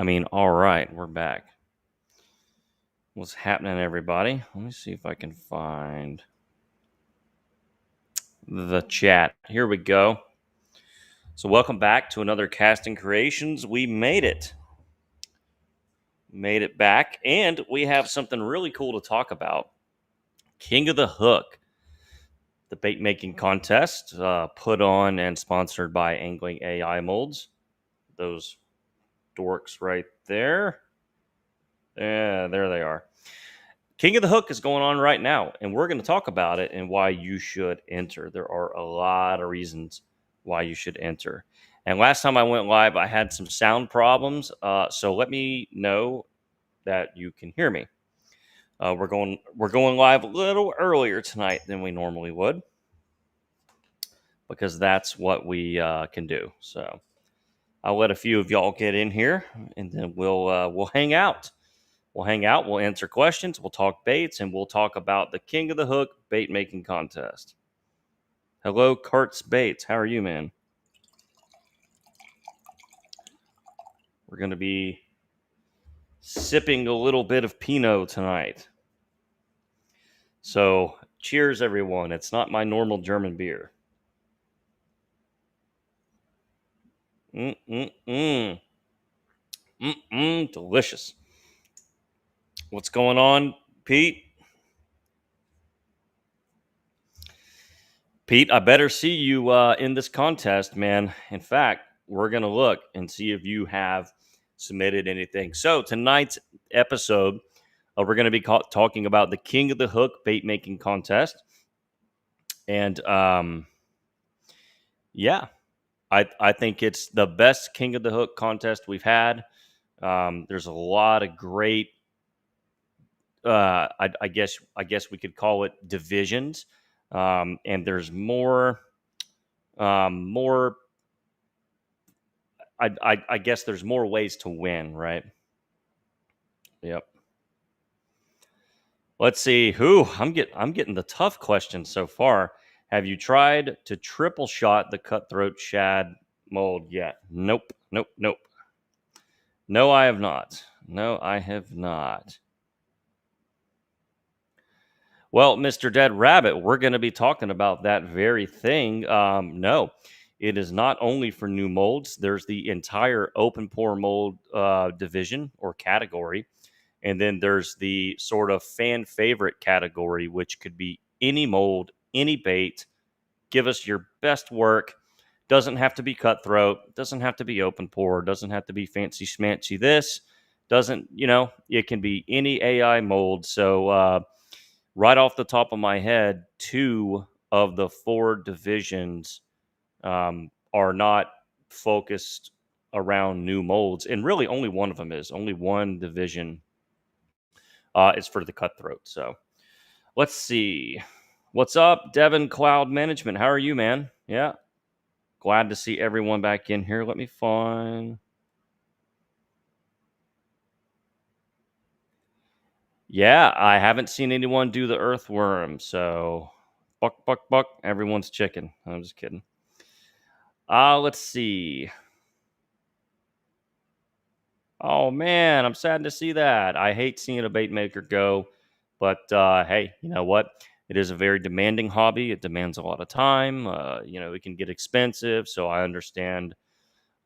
All right, we're back. What's happening, everybody? Let me see if I can find the chat. Here we go. So, welcome back to another Casting Creations. We made it. Made it back, and we have something really cool to talk about. King of the Hook, the bait making contest put on and sponsored by Angling AI Molds. Those dorks right there. Yeah, there they are. King of the Hook is going on right now, and we're going to talk about it and why you should enter. There are a lot of reasons why you should enter. And last time I went live, I had some sound problems, so let me know that you can hear me. We're going live a little earlier tonight than we normally would because that's what we can do. So I'll let a few of y'all get in here, and then we'll hang out. We'll hang out, we'll answer questions, we'll talk baits, and we'll talk about the King of the Hook bait making contest. Hello, Carts Baits. How are you, man? We're going to be sipping a little bit of Pinot tonight. So, cheers, everyone. It's not my normal German beer. Delicious. What's going on, Pete? Pete, I better see you in this contest, man. In fact, we're going to look and see if you have submitted anything. So, tonight's episode, we're going to be talking about the King of the Hook bait making contest. And yeah, I think it's the best King of the Hook contest we've had. There's a lot of great, I guess we could call it divisions. And there's more. I guess there's more ways to win, right? Yep. Let's see. I'm getting the tough questions so far. Have you tried to triple shot the cutthroat shad mold yet? Nope. No, I have not. Well, Mr. Dead Rabbit, we're going to be talking about that very thing. No, it is not only for new molds. There's the entire open pour mold division or category. And then there's the sort of fan favorite category, which could be any mold, any bait. Give us your best work. Doesn't have to be cutthroat. Doesn't have to be open pour. Doesn't have to be fancy schmancy this. Doesn't, it can be any AI mold. So, right off the top of my head, 2 of the 4 divisions are not focused around new molds. And really, only one of them is. Only one division is for the cutthroat. So let's see. What's up, Devin Cloud Management? How are you, man? Yeah. Glad to see everyone back in here. Let me find. Yeah, I haven't seen anyone do the earthworm. So buck. Everyone's chicken. I'm just kidding. Let's see. Oh man, I'm sad to see that. I hate seeing a bait maker go, but hey, you know what? It is a very demanding hobby. It demands a lot of time. It can get expensive, so I understand.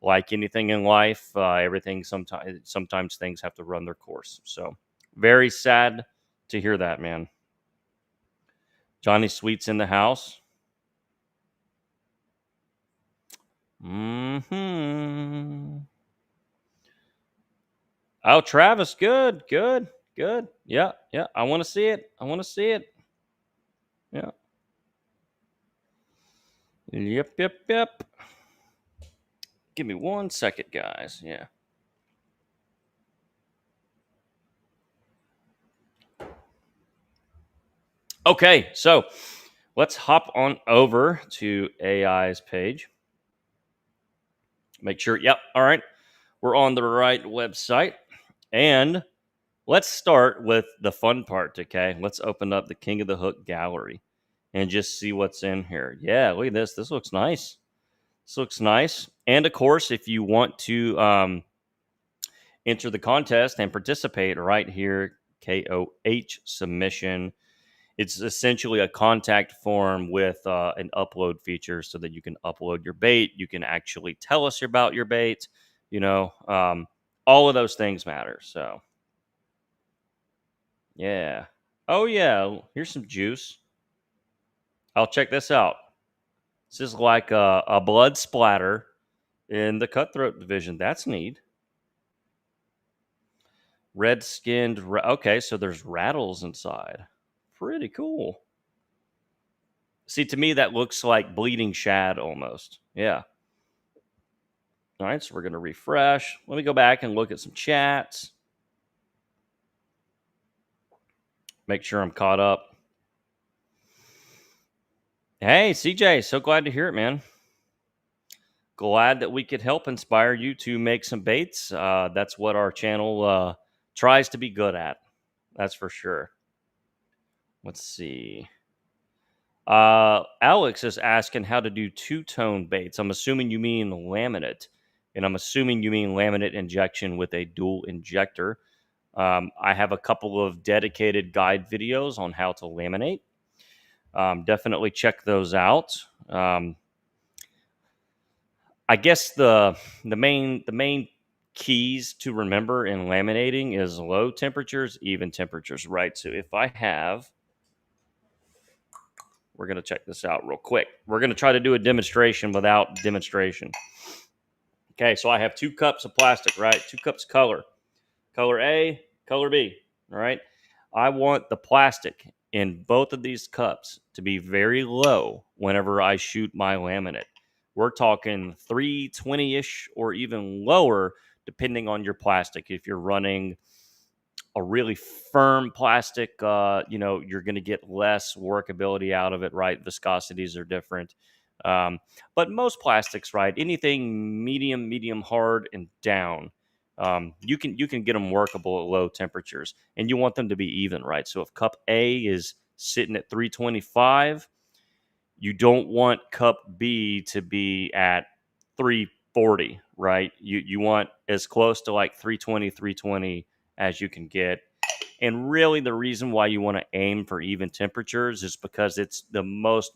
Like anything in life, everything sometimes things have to run their course. So very sad to hear that, man. Johnny Sweet's in the house. Hmm. Oh, Travis, good. Yeah. I want to see it. Yeah. Yep. Give me 1 second, guys. Yeah. Okay, so let's hop on over to AI's page. Make sure, yep, all right. We're on the right website. And let's start with the fun part, okay? Let's open up the King of the Hook gallery and just see what's in here. Yeah, look at this. This looks nice. And of course, if you want to enter the contest and participate right here. KOH submission. It's essentially a contact form with an upload feature so that you can upload your bait. You can actually tell us about your bait. You know, all of those things matter. So, yeah. Oh, yeah. Here's some juice. I'll check this out. This is like a blood splatter in the cutthroat division. That's neat. Red skinned. Okay, so there's rattles inside. Pretty cool. See, to me, that looks like bleeding shad almost. Yeah. All right, so we're going to refresh. Let me go back and look at some chats. Make sure I'm caught up. Hey, CJ, so glad to hear it, man. Glad that we could help inspire you to make some baits. That's what our channel tries to be good at. That's for sure. Let's see. Alex is asking how to do two-tone baits. I'm assuming you mean laminate, and I'm assuming you mean laminate injection with a dual injector. I have a couple of dedicated guide videos on how to laminate. Definitely check those out. I guess the main keys to remember in laminating is low temperatures, even temperatures, right? So if I have, we're going to check this out real quick. We're going to try to do a demonstration without demonstration. Okay, so I have 2 cups of plastic, right? 2 cups of color A, color B. All right. I want the plastic in both of these cups to be very low whenever I shoot my laminate. We're talking 320-ish or even lower, depending on your plastic. If you're running a really firm plastic, you're going to get less workability out of it, right? Viscosities are different. But most plastics, right? Anything medium hard, and down, you can get them workable at low temperatures, and you want them to be even, right? So if cup A is sitting at 325, you don't want cup B to be at 340, right? You want as close to like 320 as you can get. And really, the reason why you want to aim for even temperatures is because it's the most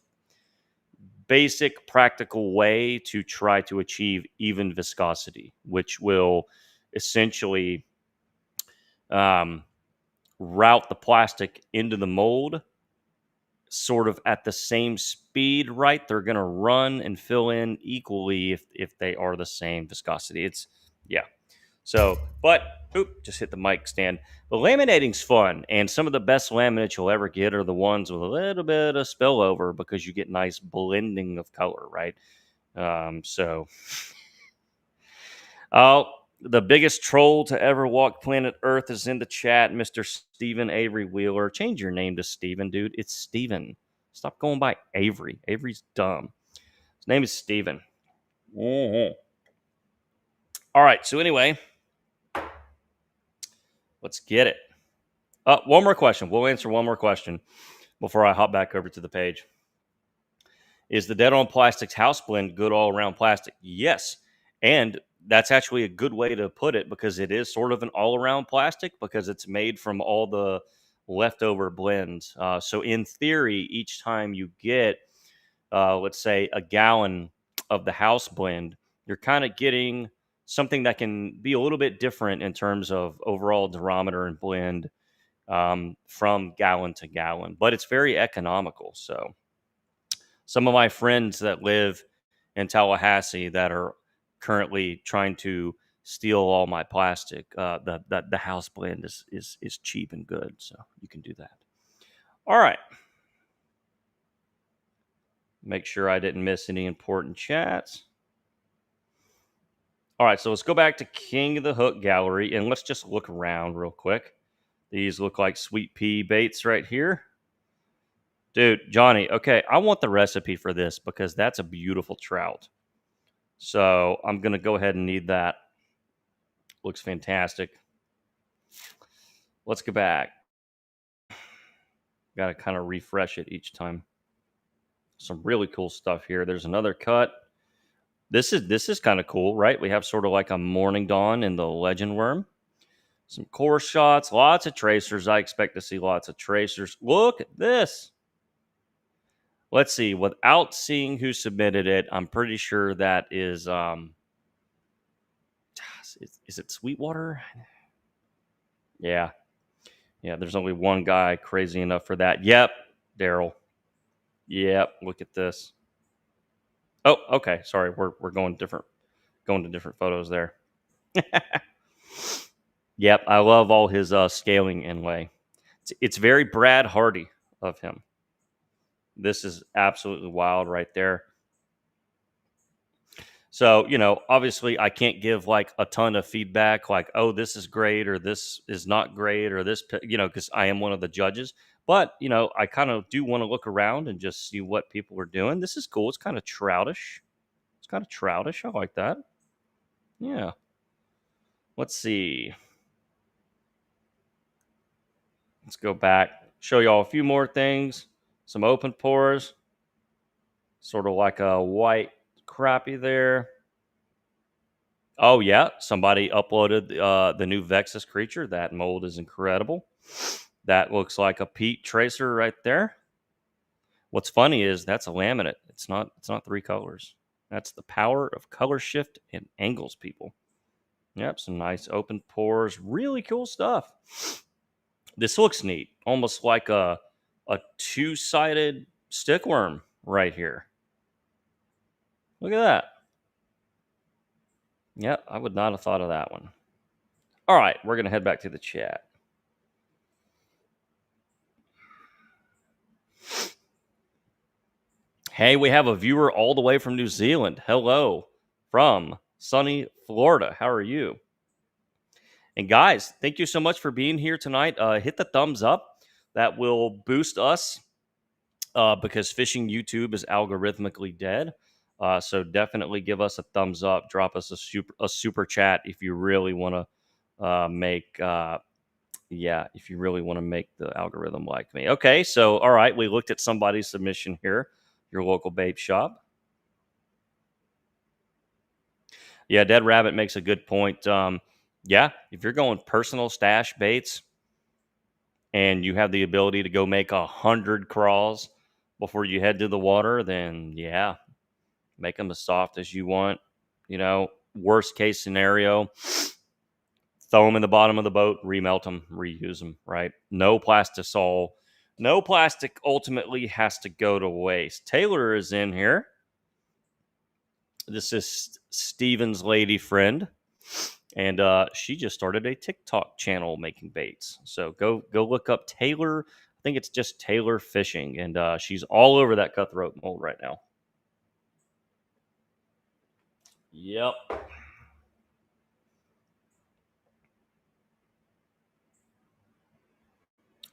basic, practical way to try to achieve even viscosity, which will essentially um, route the plastic into the mold sort of at the same speed, right? They're going to run and fill in equally if they are the same viscosity. It's, yeah. So, but, just hit the mic stand. But laminating's fun, and some of the best laminates you'll ever get are the ones with a little bit of spillover because you get nice blending of color, right? So, oh, the biggest troll to ever walk planet Earth is in the chat, Mr. Stephen Avery Wheeler. Change your name to Stephen, dude. It's Stephen. Stop going by Avery. Avery's dumb. His name is Stephen. Mm-hmm. All right. So anyway, let's get it. One more question. We'll answer one more question before I hop back over to the page. Is the Dead on Plastics house blend good all around plastic? Yes. And that's actually a good way to put it because it is sort of an all around plastic because it's made from all the leftover blends. So, in theory, each time you get, let's say, a gallon of the house blend, you're kind of getting something that can be a little bit different in terms of overall durometer and blend from gallon to gallon, but it's very economical. So, some of my friends that live in Tallahassee that are currently trying to steal all my plastic, the house blend is cheap and good, so you can do that. All right. Make sure I didn't miss any important chats. All right, so let's go back to King of the Hook Gallery and let's just look around real quick. These look like sweet pea baits right here. Dude, Johnny, okay, I want the recipe for this because that's a beautiful trout. So I'm going to go ahead and need that. Looks fantastic. Let's go back. Got to kind of refresh it each time. Some really cool stuff here. There's another cut. This is kind of cool, right? We have sort of like a morning dawn in the legend worm. Some course shots, lots of tracers. I expect to see lots of tracers. Look at this. Let's see. Without seeing who submitted it, I'm pretty sure that is it Sweetwater? Yeah. Yeah, there's only one guy crazy enough for that. Yep, Daryl. Yep, look at this. Oh, okay. Sorry, we're going to different photos there. Yep, I love all his scaling inlay. It's very Brad Hardy of him. This is absolutely wild right there. So, obviously I can't give like a ton of feedback like, oh, this is great or this is not great or this, because I am one of the judges. But, I kind of do want to look around and just see what people are doing. This is cool. It's kind of troutish. It's kind of troutish. I like that. Yeah. Let's see. Let's go back, show y'all a few more things. Some open pores, sort of like a white crappie there. Oh yeah, somebody uploaded the new Vexus creature. That mold is incredible. That looks like a peat tracer right there. What's funny is that's a laminate. It's not three colors. That's the power of color shift and angles, people. Yep, some nice open pores. Really cool stuff. This looks neat. Almost like a two-sided stickworm right here. Look at that. Yep, I would not have thought of that one. All right, we're going to head back to the chat. Hey, we have a viewer all the way from New Zealand. Hello from sunny Florida. How are you? And guys, thank you so much for being here tonight. Hit the thumbs up. That will boost us because fishing YouTube is algorithmically dead. So definitely give us a thumbs up. Drop us a super chat if you really want to make if you really want to make the algorithm like me. Okay, so all right, we looked at somebody's submission here. Your local bait shop. Yeah, Dead Rabbit makes a good point. Yeah, if you're going personal stash baits and you have the ability to go make 100 crawls before you head to the water, then yeah, make them as soft as you want. Worst case scenario, throw them in the bottom of the boat, remelt them, reuse them, right? No plastisol. No plastic ultimately has to go to waste. Taylor is in here. This is Steven's lady friend. And she just started a TikTok channel making baits. So go look up Taylor. I think it's just Taylor Fishing. And she's all over that cutthroat mold right now. Yep.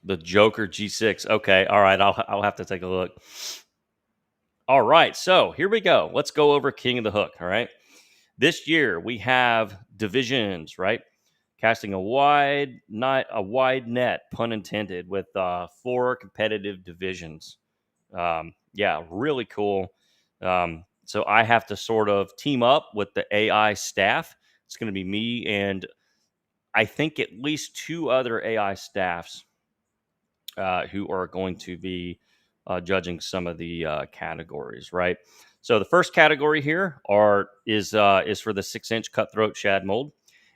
The Joker G6. Okay. All right. I'll have to take a look. All right. So here we go. Let's go over King of the Hook. All right. This year we have divisions, right? Casting a wide net, pun intended, with 4 competitive divisions. Yeah, really cool. So I have to sort of team up with the AI staff. It's going to be me and I think at least 2 other AI staffs who are going to be judging some of the categories, right? So the first category here is for the 6-inch cutthroat shad mold,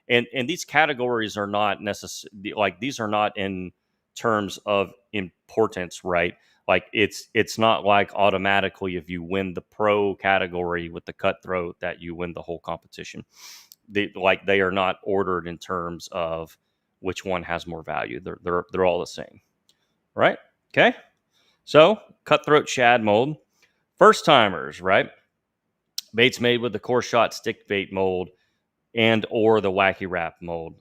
and these categories are not necessarily like these are not in terms of importance, right? Like it's not like automatically if you win the pro category with the cutthroat that you win the whole competition. They are not ordered in terms of which one has more value. They're all the same, right? Okay. So, cutthroat shad mold, first timers, right? Baits made with the core shot stick bait mold and or the wacky wrap mold.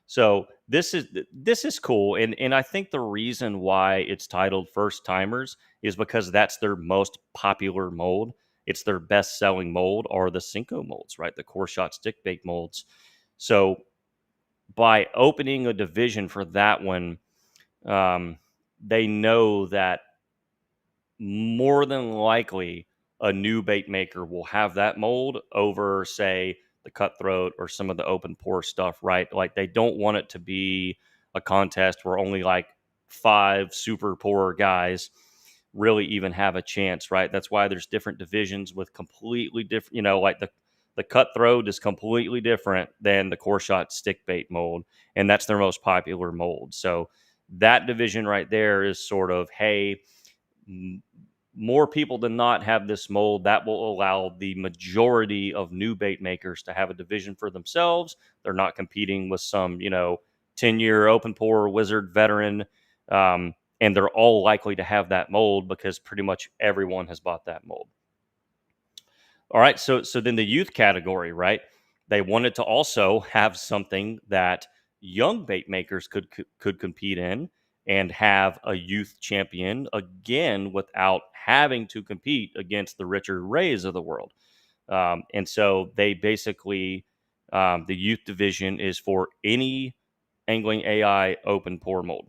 So this is cool, and I think the reason why it's titled first timers is because that's their most popular mold. It's their best selling mold, are the Cinco molds, right? The core shot stick bait molds. So by opening a division for that one, they know that more than likely a new bait maker will have that mold over, say, the cutthroat or some of the open pour stuff, right? Like they don't want it to be a contest where only like 5 super poor guys really even have a chance, right? That's why there's different divisions with completely different, like the cutthroat is completely different than the core shot stick bait mold, and that's their most popular mold. So that division right there is sort of, hey, more people than not have this mold. That will allow the majority of new bait makers to have a division for themselves. They're not competing with some, 10-year open pour wizard veteran. And they're all likely to have that mold because pretty much everyone has bought that mold. All right, so then the youth category, right? They wanted to also have something that young bait makers could compete in and have a youth champion again without having to compete against the Richard Rays of the world. And so they basically, the youth division is for any angling AI open pour mold,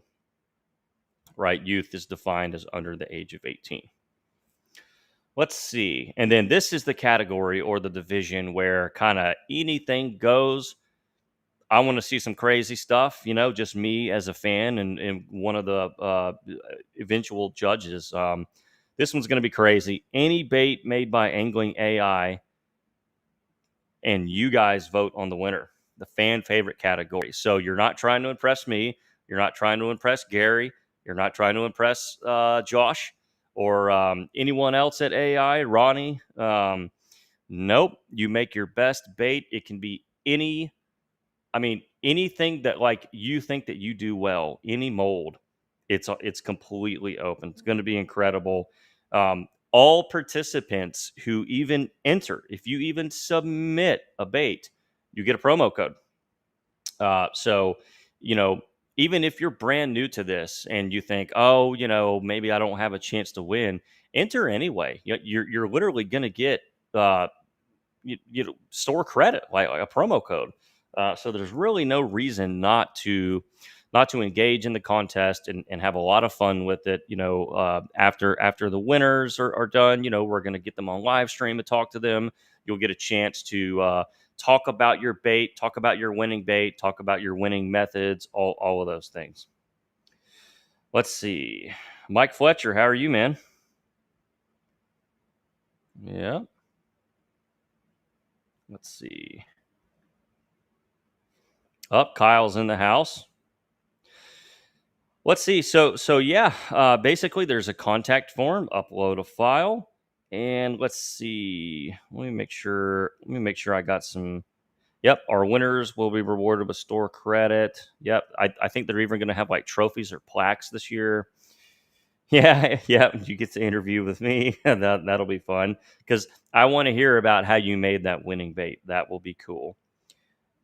right? Youth is defined as under the age of 18. Let's see. And then this is the category or the division where kind of anything goes. I want to see some crazy stuff, just me as a fan and one of the eventual judges. This one's going to be crazy. Any bait made by Angling AI, and you guys vote on the winner, the fan favorite category. So you're not trying to impress me. You're not trying to impress Gary. You're not trying to impress Josh or anyone else at AI, Ronnie. Nope. You make your best bait. It can be anything that like you think that you do well, any mold. It's completely open. It's going to be incredible. All participants who even enter, if you even submit a bait, you get a promo code. So, you know, even if you're brand new to this and you think, oh, maybe I don't have a chance to win, enter anyway. You're literally going to get store credit like a promo code. So there's really no reason not to engage in the contest and have a lot of fun with it. After the winners are done, we're going to get them on live stream and talk to them. You'll get a chance to talk about your bait, talk about your winning bait, talk about your winning methods, all of those things. Let's see. Mike Fletcher, how are you, man? Yeah. Let's see. Up, Kyle's in the house. Let's see. So yeah, basically there's a contact form, upload a file, and let's see. Let me make sure I got some. Yep, our winners will be rewarded with store credit. Yep, I think they're even going to have like trophies or plaques this year. Yeah, yeah, you get to interview with me. That'll be fun because I want to hear about how you made that winning bait. That will be cool.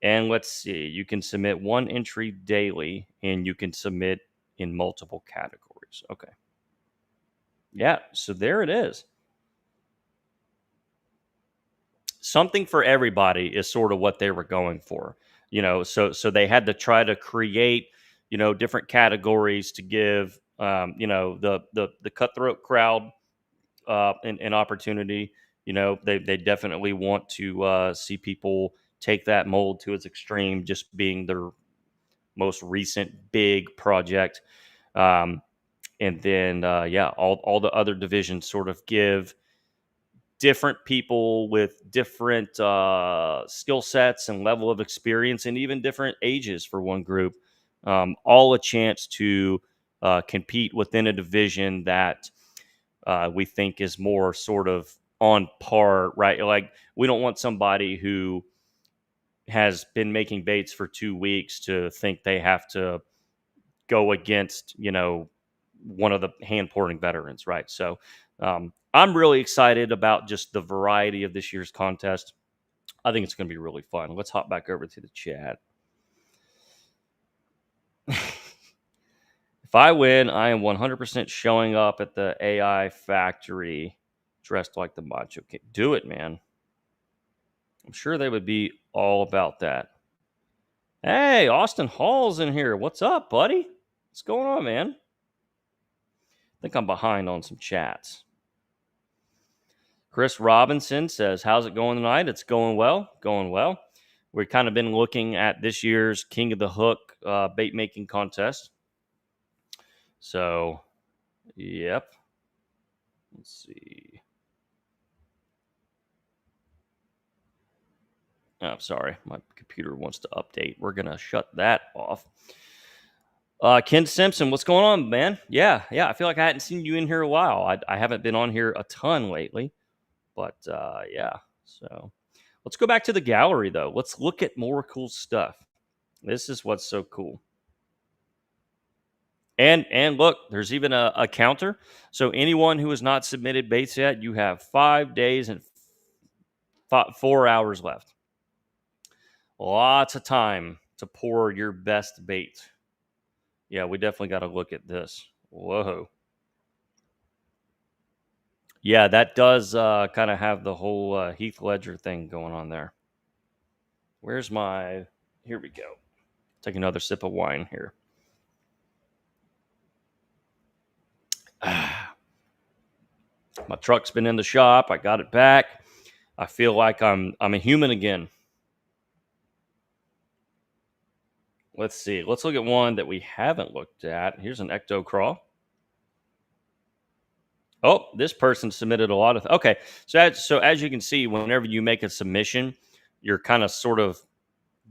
And let's see, you can submit one entry daily and you can submit in multiple categories. Okay. Yeah. So there it is. Something for everybody is sort of what they were going for. So they had to try to create, different categories to give, the cutthroat crowd an opportunity. They definitely want to see people take that mold to its extreme, just being their most recent big project. And then, yeah, all the other divisions sort of give different people with different skill sets and level of experience and even different ages for one group, all a chance to compete within a division that we think is more sort of on par, right? Like, we don't want somebody who has been making baits for 2 weeks to think they have to go against, one of the hand pouring veterans, right? So I'm really excited about just the variety of this year's contest. I think it's going to be really fun. Let's hop back over to the chat. If I win, I am 100% showing up at the AI factory dressed like the Macho King. Do it, man. I'm sure they would be all about that. Hey, Austin Hall's in here. What's up, buddy? What's going on, man? I think I'm behind on some chats. Chris Robinson says, "How's it going tonight?" It's going well, going well. We've kind of been looking at this year's King of the Hook bait making contest. So, yep. Let's see. Oh, sorry, my computer wants to update. We're gonna shut that off. Ken Simpson, what's going on, man? Yeah, yeah. I feel like I hadn't seen you in here a while. I haven't been on here a ton lately, but yeah. So let's go back to the gallery though. Let's look at more cool stuff. This is what's so cool. And look, there's even a counter. So anyone who has not submitted baits yet, you have 5 days and 4 hours left. Lots of time to pour your best bait. Yeah, we definitely got to look at this. Whoa. Yeah, that does kind of have the whole Heath Ledger thing going on there. Where's my. Here we go. Take another sip of wine here. My truck's been in the shop. I got it back. I feel like I'm a human again. Let's see. Let's look at one that we haven't looked at. Here's an ecto crawl. Oh, this person submitted a lot of. Okay, so as you can see, whenever you make a submission, you're kind of sort of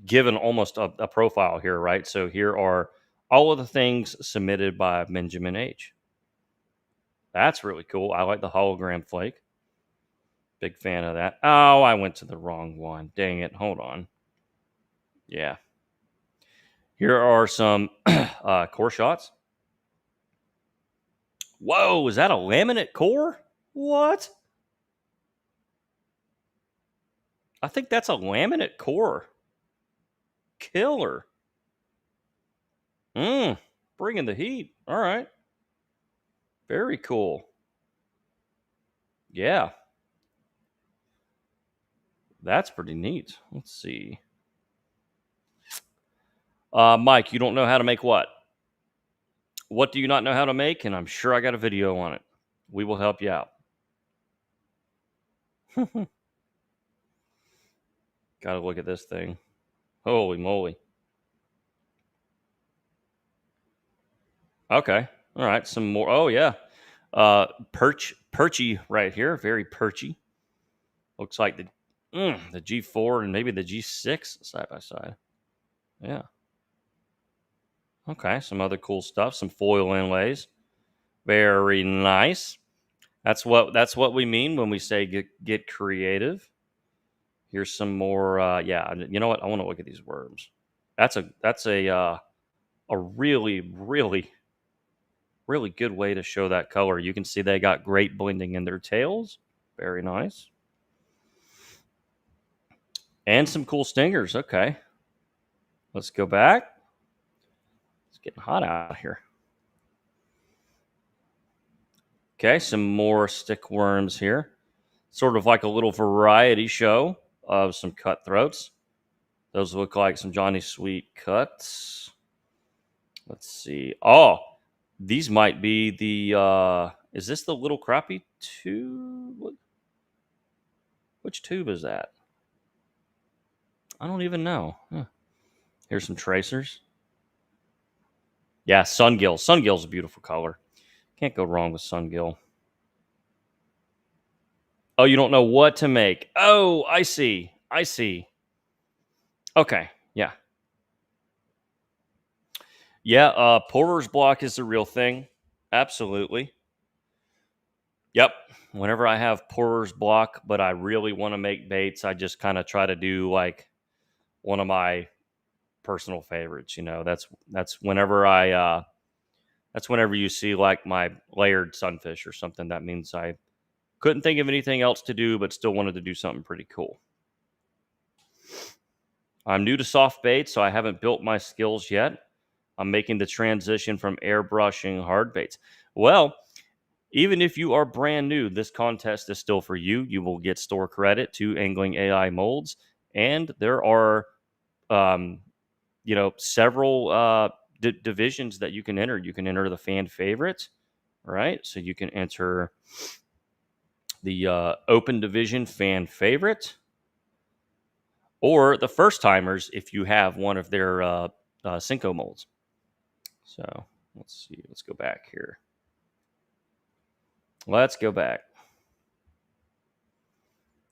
given almost a profile here, right? So here are all of the things submitted by Benjamin H. That's really cool. I like the hologram flake. Big fan of that. Oh, I went to the wrong one. Dang it. Hold on. Yeah. Here are some core shots. Whoa, is that a laminate core? What? I think that's a laminate core. Killer. Bringing the heat. All right. Very cool. Yeah. That's pretty neat. Let's see. Mike, you don't know how to make what? What do you not know how to make? And I'm sure I got a video on it. We will help you out. Gotta look at this thing. Holy moly. Okay. All right. Some more. Oh, yeah. Perchy right here. Very perchy. Looks like the G4 and maybe the G6 side by side. Yeah. Okay. Some other cool stuff. Some foil inlays. Very nice. That's what we mean when we say get creative. Here's some more. Yeah. You know what? I want to look at these worms. That's a really really good way to show that color. You can see they got great blending in their tails. Very nice. And some cool stingers. Okay. Let's go back. It's getting hot out here. Okay, some more stick worms here. Sort of like a little variety show of some cutthroats. Those look like some Johnny Sweet cuts. Let's see. Oh, these might be the is this the little crappie tube? Which tube is that? I don't even know. Huh. Here's some tracers. Yeah, sungill. Sungill's a beautiful color. Can't go wrong with sungill. Oh, you don't know what to make. Oh, I see. I see. Okay. Yeah. Yeah, Porter's block is the real thing. Absolutely. Yep. Whenever I have Porter's block, but I really want to make baits, I just kind of try to do like one of my personal favorites. That's whenever that's whenever you see like my layered sunfish or something. That means I couldn't think of anything else to do, but still wanted to do something pretty cool. I'm new to soft bait, so I haven't built my skills yet. I'm making the transition from airbrushing hard baits. Well, even if you are brand new, this contest is still for you. You will get store credit to Angling AI molds, and there are, um, several divisions that you can enter. You can enter the fan favorites, right? So you can enter the open division fan favorite, or the first timers if you have one of their Cinco molds. So let's see. Let's go back here. Let's go back.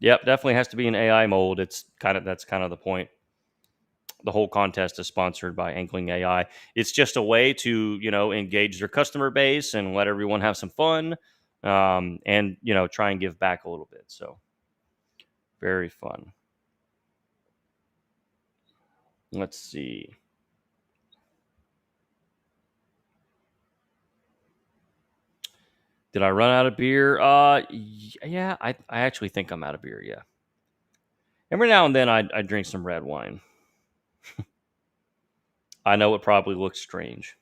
Yep, definitely has to be an AI mold. That's kind of the point. The whole contest is sponsored by Angling AI. It's just a way to engage their customer base and let everyone have some fun, and try and give back a little bit. So very fun. Let's see. Did I run out of beer? Yeah, I actually think I'm out of beer. Yeah. Every now and then I drink some red wine. I know it probably looks strange.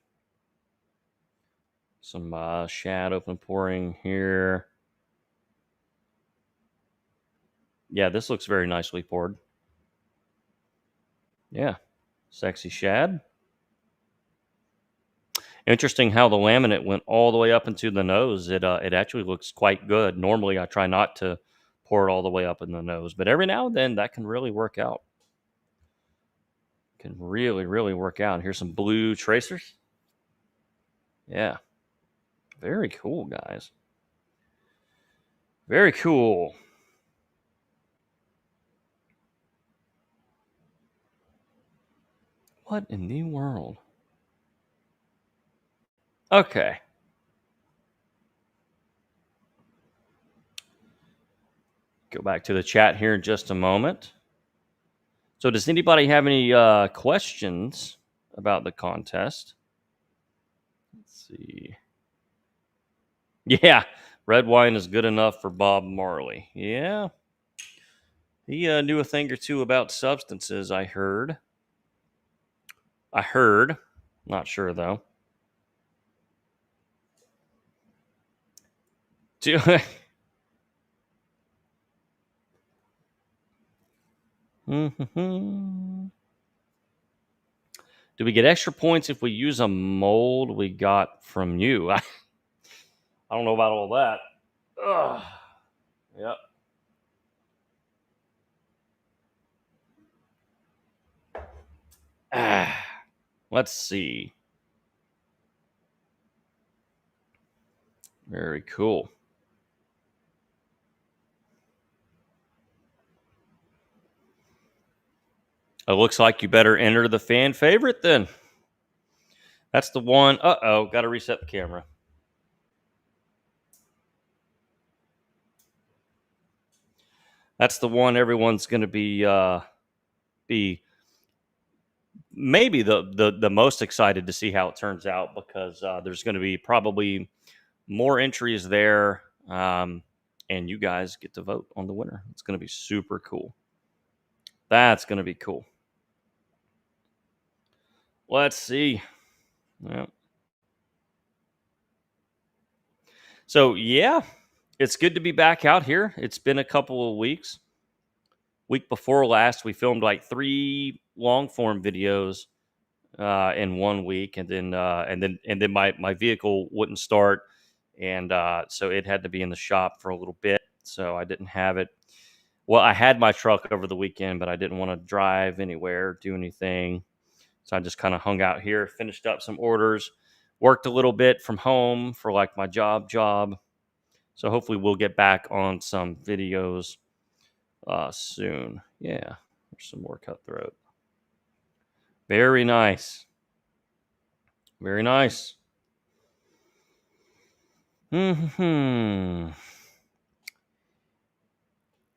Some shad open pouring here. Yeah, this looks very nicely poured. Yeah, sexy shad. Interesting how the laminate went all the way up into the nose. It actually looks quite good. Normally, I try not to pour it all the way up in the nose, but every now and then that can really work out. Can really, really work out. Here's some blue tracers. Yeah, very cool, guys. Very cool. What in the world? Okay. Go back to the chat here in just a moment. So, does anybody have any questions about the contest? Let's see. Yeah, red wine is good enough for Bob Marley. Yeah, he knew a thing or two about substances. I heard. Not sure though. Do Do we get extra points if we use a mold we got from you? I don't know about all that. Ugh. Yep. Let's see. Very cool. It looks like you better enter the fan favorite then. That's the one. Uh-oh, got to reset the camera. That's the one everyone's going to be maybe the most excited to see how it turns out, because there's going to be probably more entries there, and you guys get to vote on the winner. It's going to be super cool. That's going to be cool. Let's see. Yeah. So yeah, it's good to be back out here. It's been a couple of weeks. Week before last, we filmed like 3 long form videos in 1 week, and then my vehicle wouldn't start, and so it had to be in the shop for a little bit. So I didn't have it. Well, I had my truck over the weekend, but I didn't want to drive anywhere, do anything. So I just kind of hung out here, finished up some orders, worked a little bit from home for like my job. So hopefully we'll get back on some videos soon. Yeah, there's some more cutthroat. Very nice. Very nice.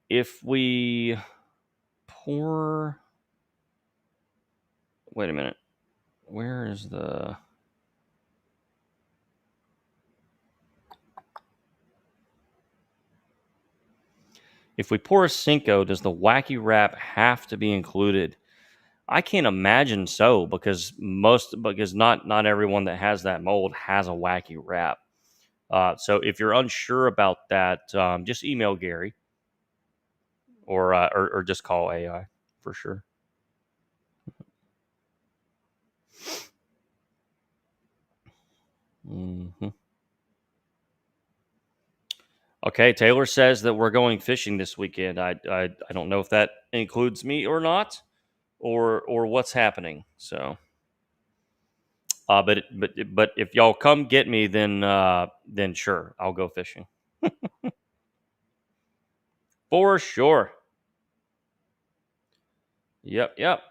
If we pour. Wait a minute. Where is the. If we pour a Cinco, does the wacky wrap have to be included? I can't imagine so, because not everyone that has that mold has a wacky wrap. So if you're unsure about that, just email Gary, or just call AI for sure. Mm-hmm. Okay, Taylor says that we're going fishing this weekend. I don't know if that includes me or not, or what's happening. So, but if y'all come get me, then sure, I'll go fishing for sure. Yep, yep.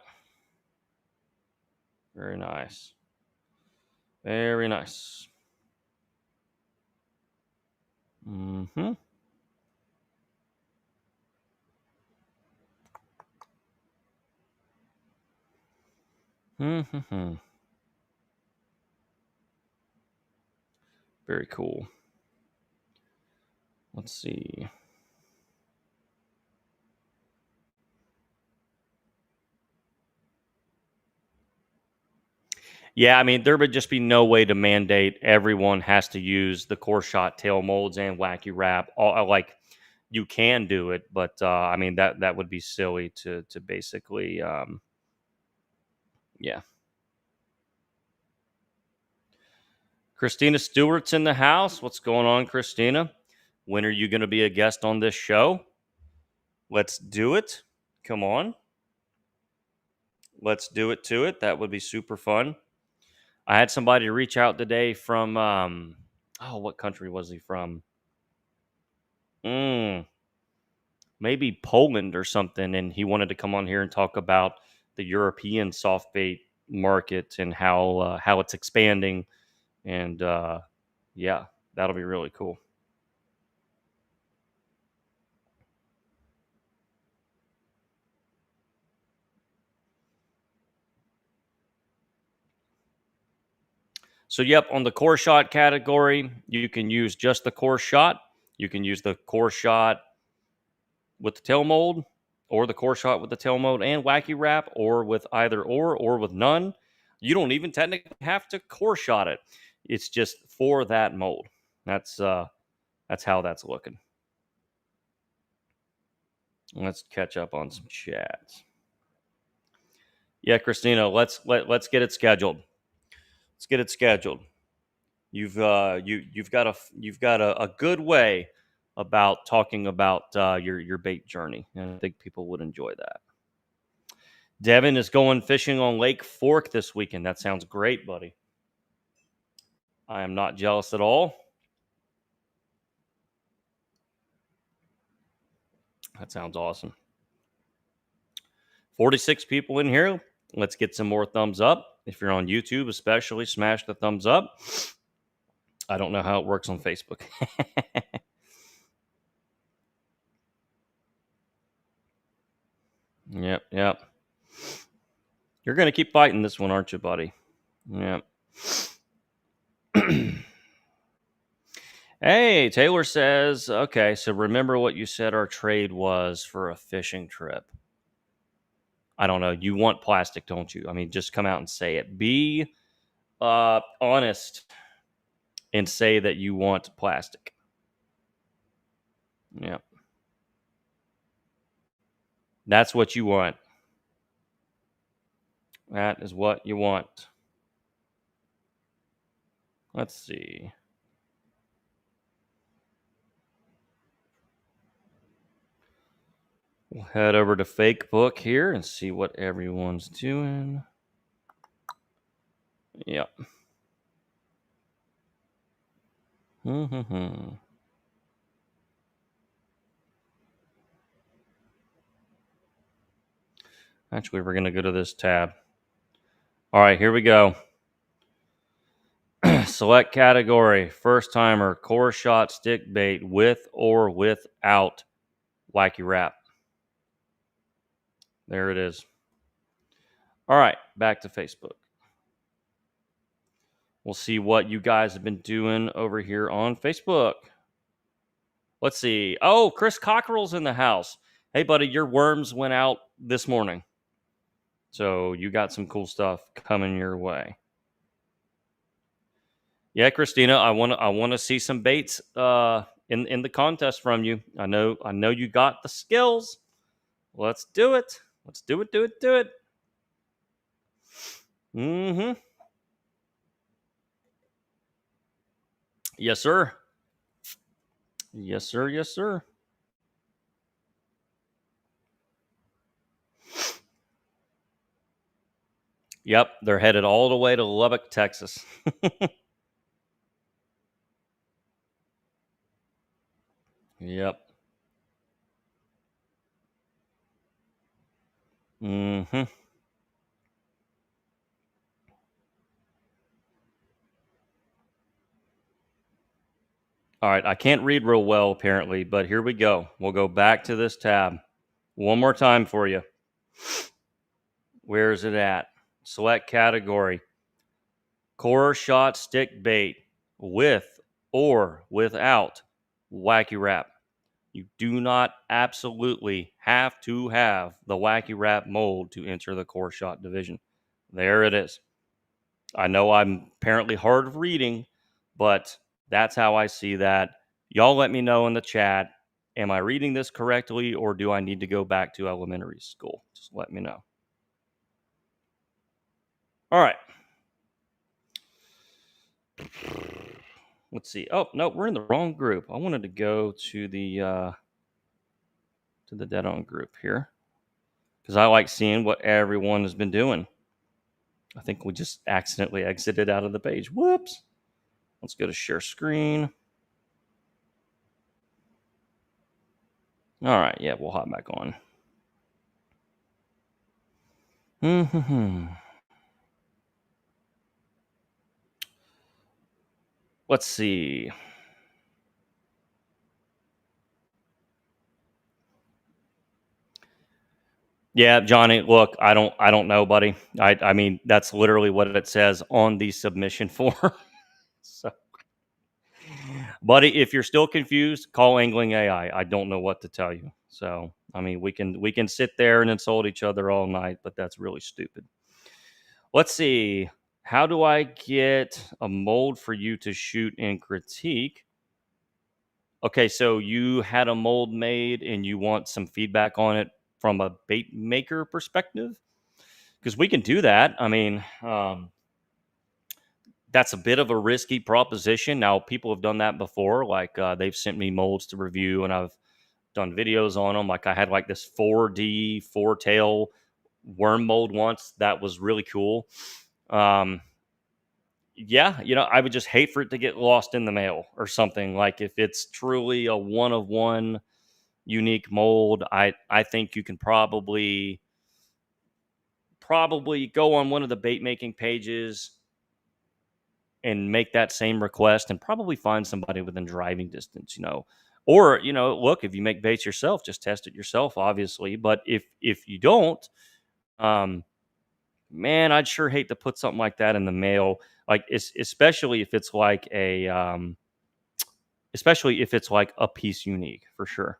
Very nice. Very nice. Mm-hmm. Mm-hmm. Very cool. Let's see. Yeah, I mean, there would just be no way to mandate everyone has to use the core shot tail molds and wacky wrap. All like you can do it, but I mean that would be silly to basically yeah. Christina Stewart's in the house. What's going on, Christina? When are you going to be a guest on this show? Let's do it. Come on. Let's do it to it. That would be super fun. I had somebody reach out today from oh, what country was he from? Mm, maybe Poland or something, and he wanted to come on here and talk about the European soft bait market and how it's expanding, and yeah, that'll be really cool. So, yep, on the core shot category, you can use just the core shot. You can use the core shot with the tail mold, or the core shot with the tail mold and wacky wrap, or with either or with none. You don't even technically have to core shot it. It's just for that mold. That's uh that's how that's looking. Let's catch up on some chats. Yeah, Christina, let's get it scheduled. Let's get it scheduled. You've got a good way about talking about your bait journey, and I think people would enjoy that. Devin is going fishing on Lake Fork this weekend. That sounds great, buddy. I am not jealous at all. That sounds awesome. 46 people in here. Let's get some more thumbs up. If you're on YouTube, especially, smash the thumbs up. I don't know how it works on Facebook. Yep, yep. You're going to keep fighting this one, aren't you, buddy? Yep. Hey, Taylor says, okay, so remember what you said our trade was for a fishing trip. I don't know. You want plastic, don't you? I mean, just come out and say it. Be honest and say that you want plastic. Yeah. That's what you want. That is what you want. Let's see. We'll head over to Facebook here and see what everyone's doing. Yeah. Mm-hmm. Actually, we're going to go to this tab. All right, here we go. Select category, first timer, core shot stick bait with or without wacky wrap. There it is. All right, back to Facebook. We'll see what you guys have been doing over here on Facebook. Let's see. Oh, Chris Cockerell's in the house. Hey, buddy, your worms went out this morning. So you got some cool stuff coming your way. Yeah, Christina, I want to see some baits in the contest from you. I know you got the skills. Let's do it. Let's do it, do it, do it. Mm-hmm. Yes, sir. Yes, sir. Yes, sir. Yep, they're headed all the way to Lubbock, Texas. Yep. Hmm. All right, I can't read real well apparently, but here we go. We'll go back to this tab one more time for you. Where is it at? Select category. Core shot stick bait with or without wacky wrap. You do not absolutely have to have the wacky wrap mold to enter the core shot division. There it is. I know I'm apparently hard of reading, but that's how I see that. Y'all let me know in the chat. Am I reading this correctly or do I need to go back to elementary school? Just let me know. All right. Let's see. Oh, no, we're in the wrong group. I wanted to go to the dead on group here because I like seeing what everyone has been doing. I think we just accidentally exited out of the page. Whoops. Let's go to share screen. All right. Yeah, we'll hop back on. Let's see. Yeah, Johnny, look, I don't know, buddy. I mean, that's literally what it says on the submission form. So, buddy, if you're still confused, call Angling AI. I don't know what to tell you. So, I mean, we can sit there and insult each other all night, but that's really stupid. Let's see. How do I get a mold for you to shoot and critique? Okay, so you had a mold made and you want some feedback on it from a bait maker perspective? Because we can do that. I mean, that's a bit of a risky proposition. Now, people have done that before. Like they've sent me molds to review, and I've done videos on them. Like I had like this 4D four tail worm mold once that was really cool. Um, yeah, I would just hate for it to get lost in the mail or something. Like if it's truly a one of one unique mold, I think you can probably go on one of the bait making pages and make that same request and probably find somebody within driving distance. Or look, if you make baits yourself, just test it yourself, obviously. But if you don't, um man, I'd sure hate to put something like that in the mail, like especially if it's like a piece unique for sure.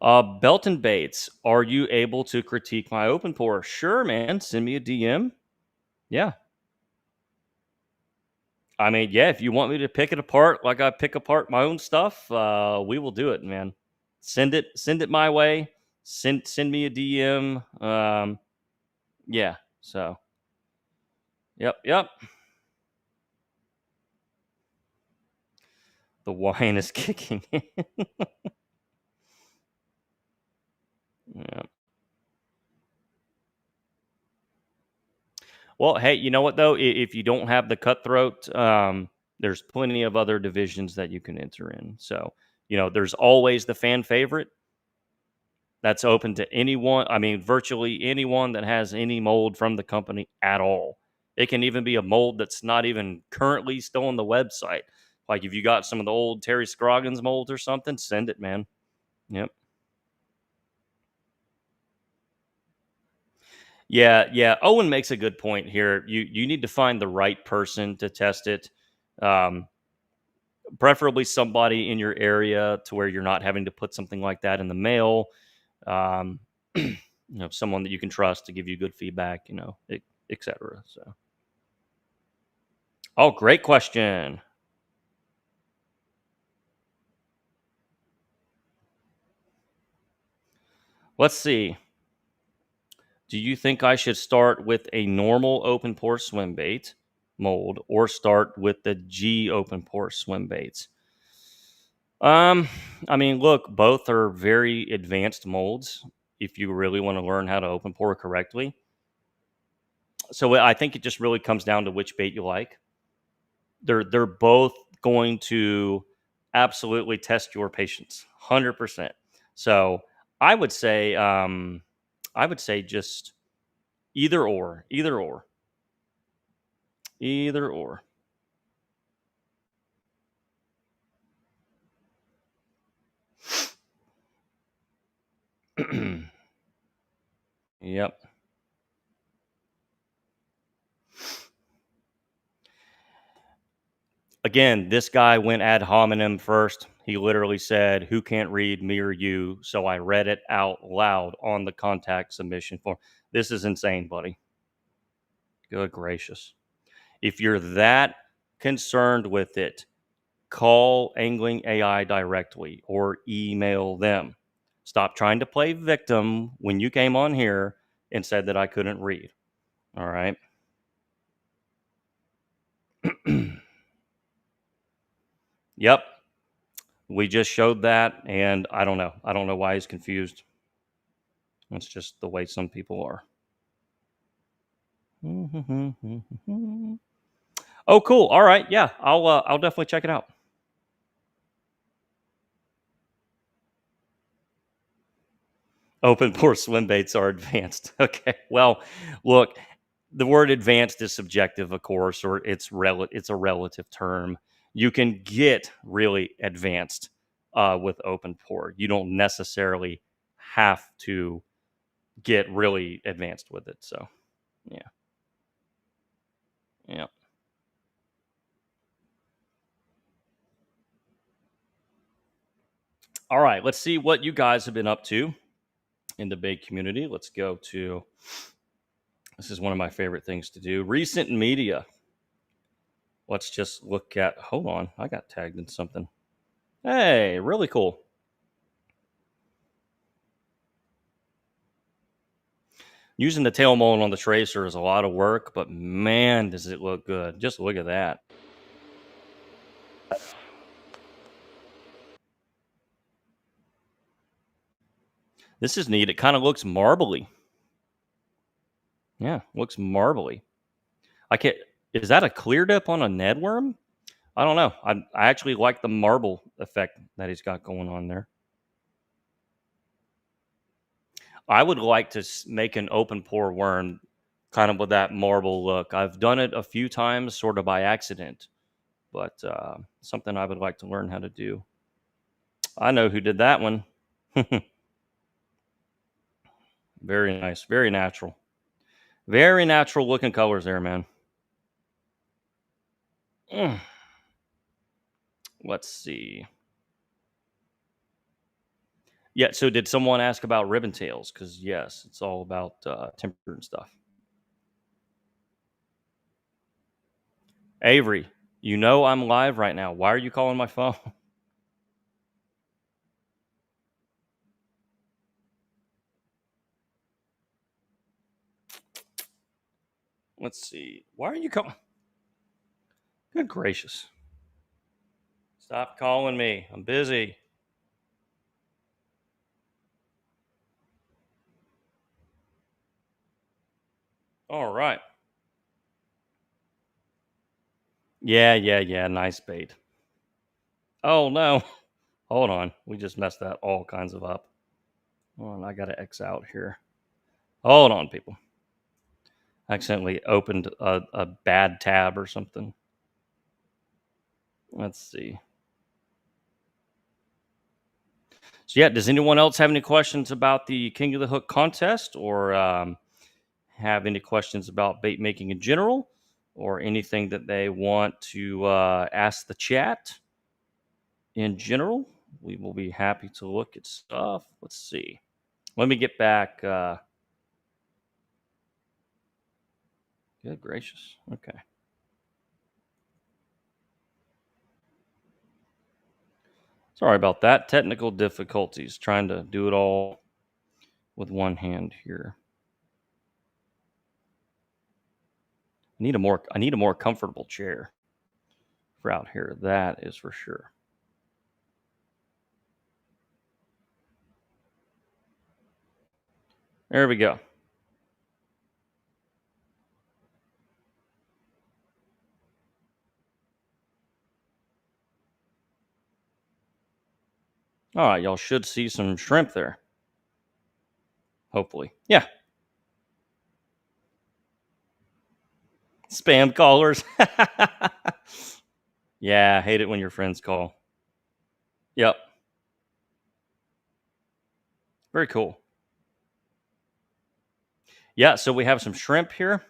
Belton Baits, are you able to critique my open pour? Sure, man, send me a DM. Yeah, I mean, yeah, if you want me to pick it apart like I pick apart my own stuff, we will do it, man. Send it my way. Send me a DM. Yeah. So, yep, yep. The wine is kicking. Yeah. Well, hey, you know what though? If you don't have the cutthroat, there's plenty of other divisions that you can enter in. So, there's always the fan favorite. That's open to anyone. I mean, virtually anyone that has any mold from the company at all. It can even be a mold that's not even currently still on the website. Like if you got some of the old Terry Scroggins molds or something, send it, man. Yep. Yeah, yeah. Owen makes a good point here. You need to find the right person to test it. Um, Preferably somebody in your area to where you're not having to put something like that in the mail. Um, someone that you can trust to give you good feedback, etc. So, oh, great question. Let's see. Do you think I should start with a normal open pour swim bait, mold, or start with the G open pore swim baits? Um, I mean, look, both are very advanced molds if you really want to learn how to open pour correctly. So I think it just really comes down to which bait you like. They're both going to absolutely test your patience, 100%. So I would say just either or, either or, either or. Yep. Again, this guy went ad hominem first. He literally said, "Who can't read, me or you?" So I read it out loud on the contact submission form. This is insane, buddy. Good gracious. If you're that concerned with it, call Angling AI directly or email them. Stop trying to play victim when you came on here and said that I couldn't read. All right. Yep. We just showed that, and I don't know. I don't know why he's confused. It's just the way some people are. Oh, cool. All right. Yeah, I'll definitely check it out. Open pore swim baits are advanced. Okay. Well, look, the word advanced is subjective, of course, or it's a relative term. You can get really advanced with open pore. You don't necessarily have to get really advanced with it. So, yeah. Yeah. All right. Let's see what you guys have been up to in the bait community. Let's go to this is one of my favorite things to do. Recent media. Let's just look at. Hold on. I got tagged in something. Hey, really cool. Using the tail mold on the tracer is a lot of work, but man, does it look good. Just look at that. This is neat. It kind of looks marbly. Yeah, looks marbly. I can't. Is that a clear dip on a Ned worm? I don't know. I actually like the marble effect that he's got going on there. I would like to make an open pore worm kind of with that marble look. I've done it a few times, sort of by accident, but something I would like to learn how to do. I know who did that one. Very nice, very natural looking colors there, man. Mm. Let's see. Yeah. So, did someone ask about ribbon tails? Because yes, it's all about temperature and stuff. Avery, you know I'm live right now. Why are you calling my phone? Let's see. Why are you calling? Good gracious. Stop calling me. I'm busy. All right. Yeah, yeah, yeah. Nice bait. Oh no. Hold on. We just messed that all kinds of up. Hold on. I got to X out here. Hold on, people. Accidentally opened a bad tab or something. Let's see. So, yeah, does anyone else have any questions about the King of the Hook contest or have any questions about bait making in general or anything that they want to ask the chat in general? We will be happy to look at stuff. Let's see. Let me get back. Good gracious. Okay. Sorry about that. Technical difficulties. Trying to do it all with one hand here. I need a more comfortable chair for out here. That is for sure. There we go. All right, y'all should see some shrimp there. Hopefully. Yeah. Spam callers. Yeah, I hate it when your friends call. Yep. Very cool. Yeah, so we have some shrimp here.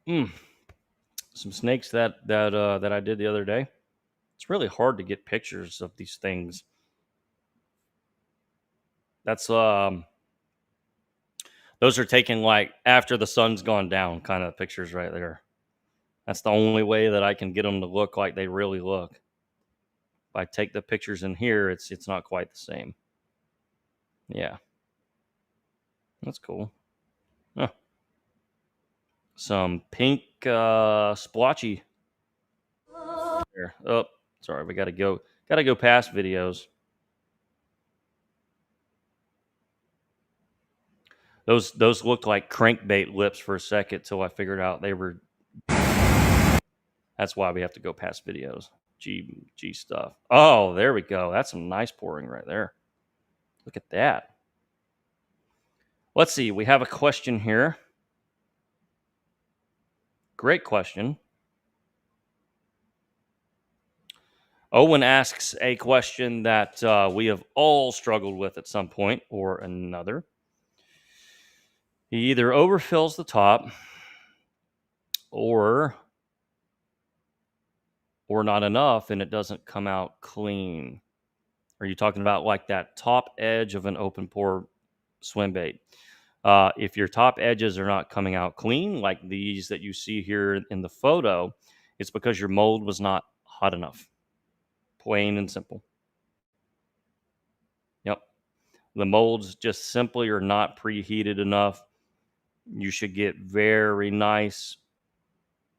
Mm, some snakes that I did the other day. It's really hard to get pictures of these things. That's those are taken like after the sun's gone down kind of pictures right there. That's the only way that I can get them to look like they really look. If I take the pictures in here, it's not quite the same. Yeah, that's cool. Huh. Some pink splotchy there. Oh, sorry, we gotta go past videos. Those looked like crankbait lips for a second till I figured out they were. That's why we have to go past videos. G stuff. Oh, there we go. That's some nice pouring right there. Look at that. Let's see. We have a question here. Great question. Owen asks a question that we have all struggled with at some point or another. He either overfills the top or not enough and it doesn't come out clean. Are you talking about like that top edge of an open pour swim bait? If your top edges are not coming out clean, like these that you see here in the photo, it's because your mold was not hot enough. Plain and simple. Yep. The molds just simply are not preheated enough. You should get very nice,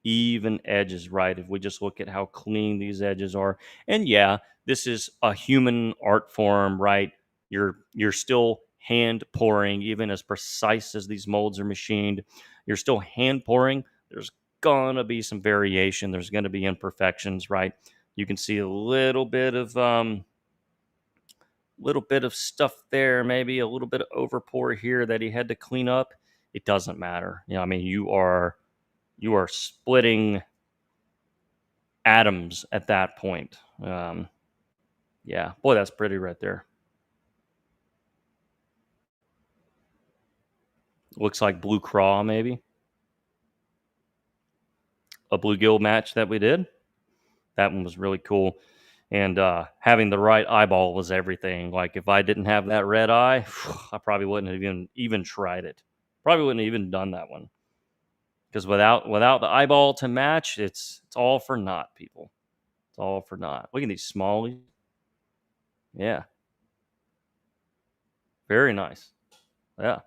even edges, right? If we just look at how clean these edges are. And yeah, this is a human art form, right? You're still hand pouring, even as precise as these molds are machined. You're still hand pouring. There's gonna be some variation. There's gonna be imperfections, right? You can see a little bit of stuff there, maybe a little bit of overpour here that he had to clean up. It doesn't matter. I mean, you are splitting atoms at that point. Yeah, boy, that's pretty right there. Looks like blue craw, maybe a bluegill match that we did. That one was really cool, and having the right eyeball was everything. Like if I didn't have that red eye, I probably wouldn't have even tried it. Probably wouldn't have even done that one because without the eyeball to match, it's all for naught, people. It's all for naught. Look at these smallies. Yeah, very nice. Yeah.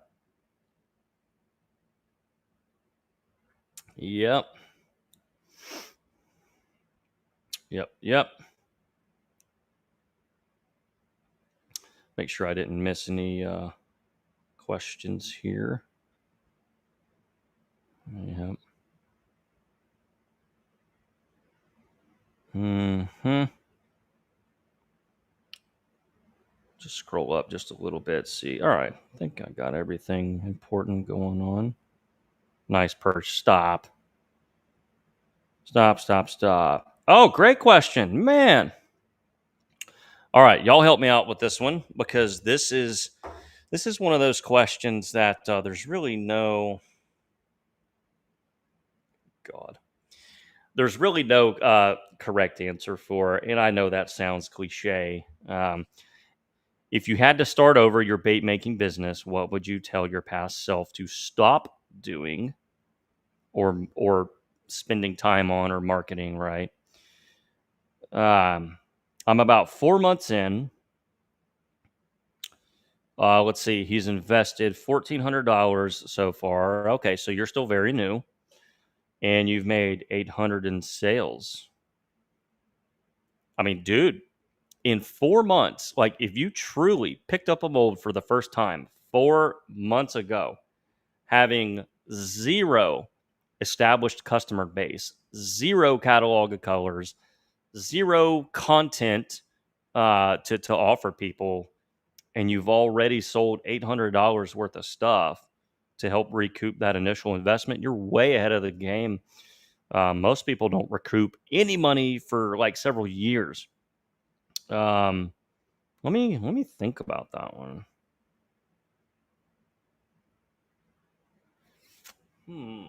Yep. Yep. Yep. Make sure I didn't miss any questions here. Yep. Hmm. Just scroll up just a little bit. See. All right. I think I got everything important going on. Nice perch. Stop. Stop. Stop. Stop. Oh, great question, man. All right, y'all help me out with this one because this is one of those questions that there's really no God. There's really no correct answer for, and I know that sounds cliche. If you had to start over your bait making business, what would you tell your past self to stop doing or spending time on or marketing, right? I'm about 4 months in. Let's see. He's invested $1,400 so far. Okay, so you're still very new, and you've made 800 in sales. I mean, dude, in 4 months, like if you truly picked up a mold for the first time 4 months ago, having zero established customer base, zero catalog of colors, zero content to offer people, and you've already sold $800 worth of stuff to help recoup that initial investment, you're way ahead of the game. Most people don't recoup any money for like several years. Um, let me think about that one. Hmm.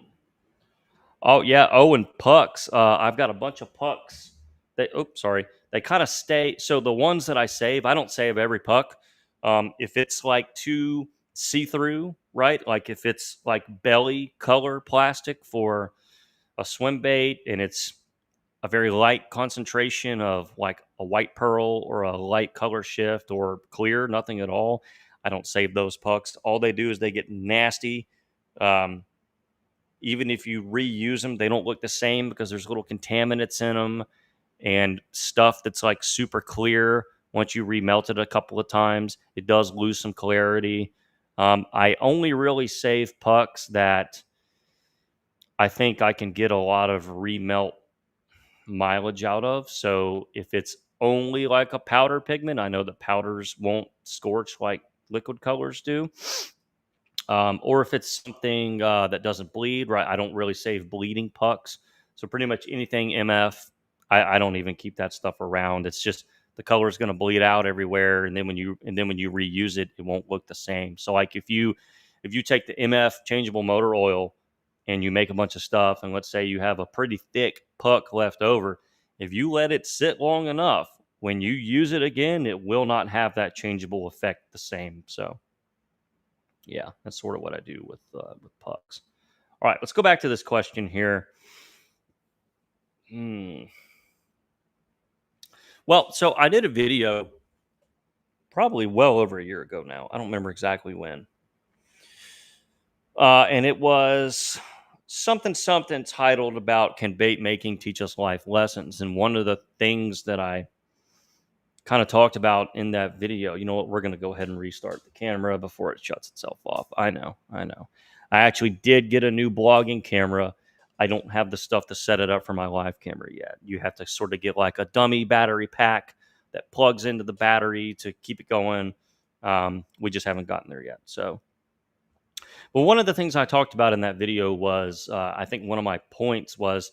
Oh yeah. Oh, and pucks. I've got a bunch of pucks. Oops, sorry. They kind of stay. So the ones that I save, I don't save every puck. If it's like too see through, right? Like if it's like belly color plastic for a swim bait, and it's a very light concentration of like a white pearl or a light color shift or clear, nothing at all. I don't save those pucks. All they do is they get nasty. Um, Even if you reuse them, they don't look the same because there's little contaminants in them and stuff that's like super clear. Once you remelt it a couple of times, it does lose some clarity. I only really save pucks that I think I can get a lot of remelt mileage out of. So if it's only like a powder pigment, I know that powders won't scorch like liquid colors do. Or if it's something that doesn't bleed, right? I don't really save bleeding pucks. So pretty much anything MF, I don't even keep that stuff around. It's just the color is going to bleed out everywhere, and then when you reuse it, it won't look the same. So like if you take the MF changeable motor oil and you make a bunch of stuff, and let's say you have a pretty thick puck left over, if you let it sit long enough, when you use it again, it will not have that changeable effect the same. So yeah, that's sort of what I do with pucks. All right, let's go back to this question here. Hmm. Well, so I did a video probably well over a year ago now. I don't remember exactly when, and it was something titled about "Can bait making teach us life lessons?" And one of the things that I kind of talked about in that video. You know what? We're going to go ahead and restart the camera before it shuts itself off. I know. I know. I actually did get a new blogging camera. I don't have the stuff to set it up for my live camera yet. You have to sort of get like a dummy battery pack that plugs into the battery to keep it going. We just haven't gotten there yet. So, but one of the things I talked about in that video was I think one of my points was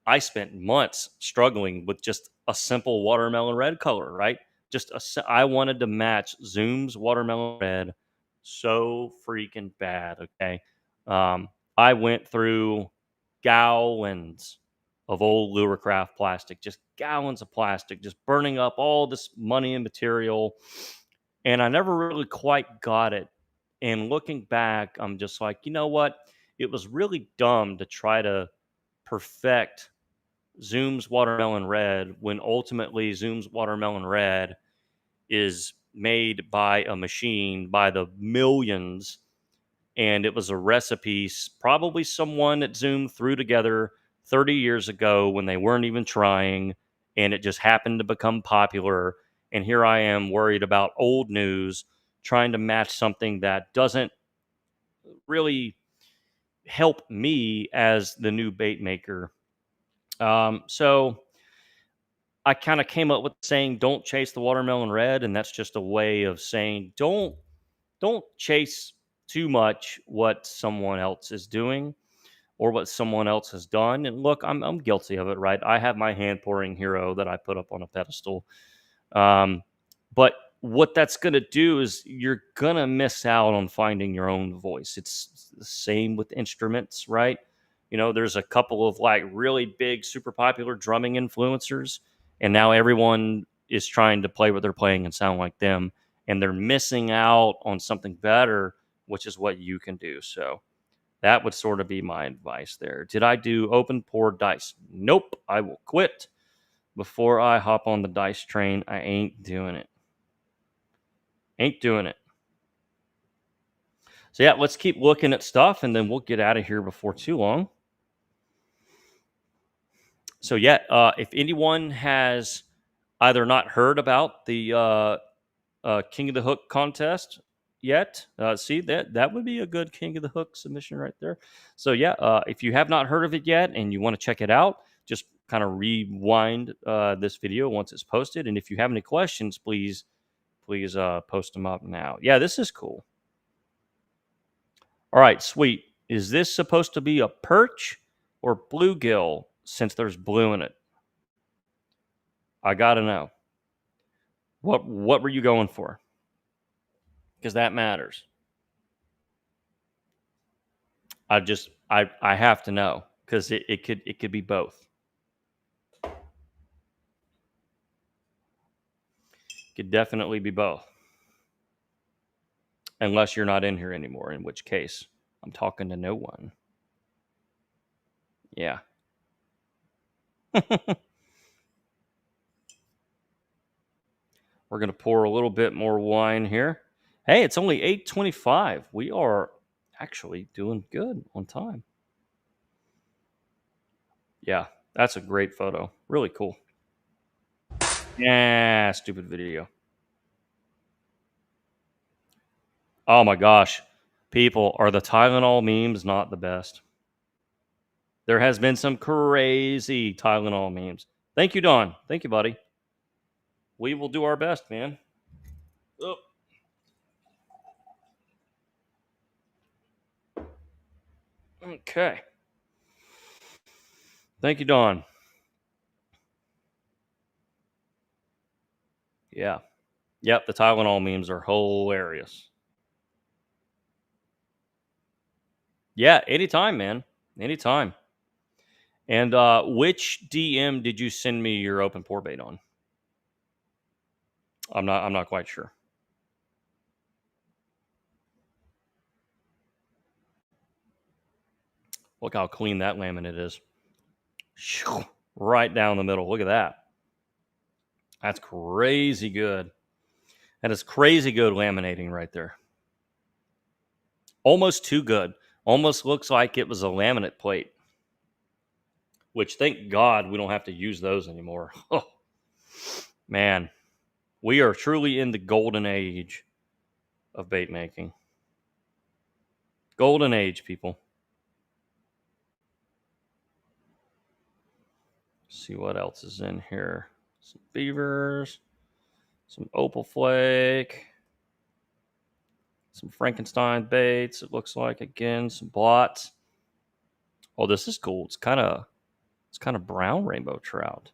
I spent months struggling with just a simple watermelon red color, right? I wanted to match Zoom's watermelon red so freaking bad. Okay, I went through gallons of old Luracraft plastic, just gallons of plastic, just burning up all this money and material, and I never really quite got it. And looking back, I'm just like, you know what? It was really dumb to try to perfect Zoom's watermelon red when ultimately Zoom's watermelon red is made by a machine by the millions, and it was a recipe probably someone at Zoom threw together 30 years ago when they weren't even trying, and it just happened to become popular. And here I am worried about old news, trying to match something that doesn't really help me as the new bait maker. So I kind of came up with saying don't chase the watermelon red, and that's just a way of saying don't chase too much what someone else is doing or what someone else has done. And look, I'm guilty of it, right? I have my hand pouring hero that I put up on a pedestal. Um, but what that's going to do is you're going to miss out on finding your own voice. It's the same with instruments, right? You know, there's a couple of like really big, super popular drumming influencers, and now everyone is trying to play what they're playing and sound like them, and they're missing out on something better, which is what you can do. So that would sort of be my advice there. Did I do open pour dice? Nope. I will quit before I hop on the dice train. I ain't doing it. Ain't doing it. So yeah, let's keep looking at stuff, and then we'll get out of here before too long. So yeah, if anyone has either not heard about the King of the Hook contest yet, see that would be a good King of the Hook submission right there. So yeah, if you have not heard of it yet and you want to check it out, just kind of rewind this video once it's posted. And if you have any questions, please post them up now. Yeah, this is cool. All right, sweet. Is this supposed to be a perch or bluegill since there's blue in it? I gotta know. What were you going for? Because that matters. I have to know because it could be both. Could definitely be both. Unless you're not in here anymore, in which case I'm talking to no one. Yeah. We're gonna pour a little bit more wine here. Hey, it's only 8:25. We are actually doing good on time. Yeah, that's a great photo. Really cool. Yeah, stupid video. Oh my gosh. People, are the Tylenol memes not the best? There has been some crazy Tylenol memes. Thank you, Don. Thank you, buddy. We will do our best, man. Oh, okay. Thank you, Don. Yeah. Yep, the Tylenol memes are hilarious. Yeah, anytime, man. Anytime. And which DM did you send me your open pour bait on? I'm not quite sure. Look how clean that laminate is. Right down the middle. Look at that. That's crazy good. That is crazy good laminating right there. Almost too good. Almost looks like it was a laminate plate. Which, thank God, we don't have to use those anymore. Oh, man, we are truly in the golden age of bait making. Golden age, people. Let's see what else is in here. Some beavers, some opal flake, some Frankenstein baits. It looks like again some blots. Oh, this is cool. It's kind of brown rainbow trout.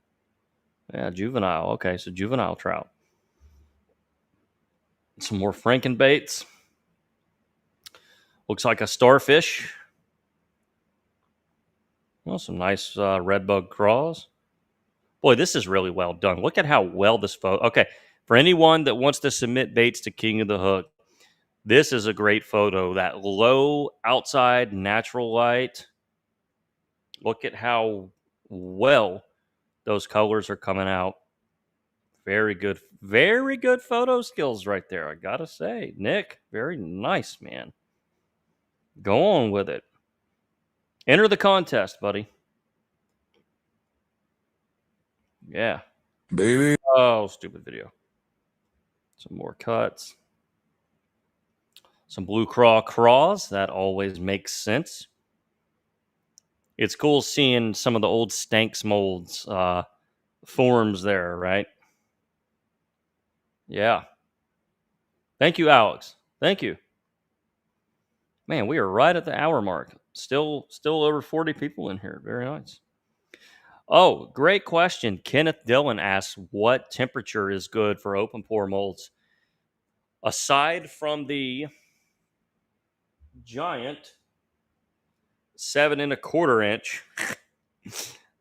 Yeah, juvenile. Okay, so juvenile trout. Some more Franken baits. Looks like a starfish. Well, some nice red bug craws. Boy, this is really well done. Look at how well this photo. Okay, for anyone that wants to submit baits to King of the Hook, this is a great photo. That low outside natural light. Look at how well those colors are coming out. Very good photo skills right there. I gotta say, Nick, very nice, man. Go on with it. Enter the contest, buddy. Yeah. Baby. Oh, stupid video. Some more cuts. Some blue craw craws. That always makes sense. It's cool seeing some of the old Stanks molds forms there, right? Yeah. Thank you, Alex. Thank you. Man, we are right at the hour mark. Still over 40 people in here. Very nice. Oh, great question. Kenneth Dillon asks, what temperature is good for open pour molds? Aside from the giant 7.25 inch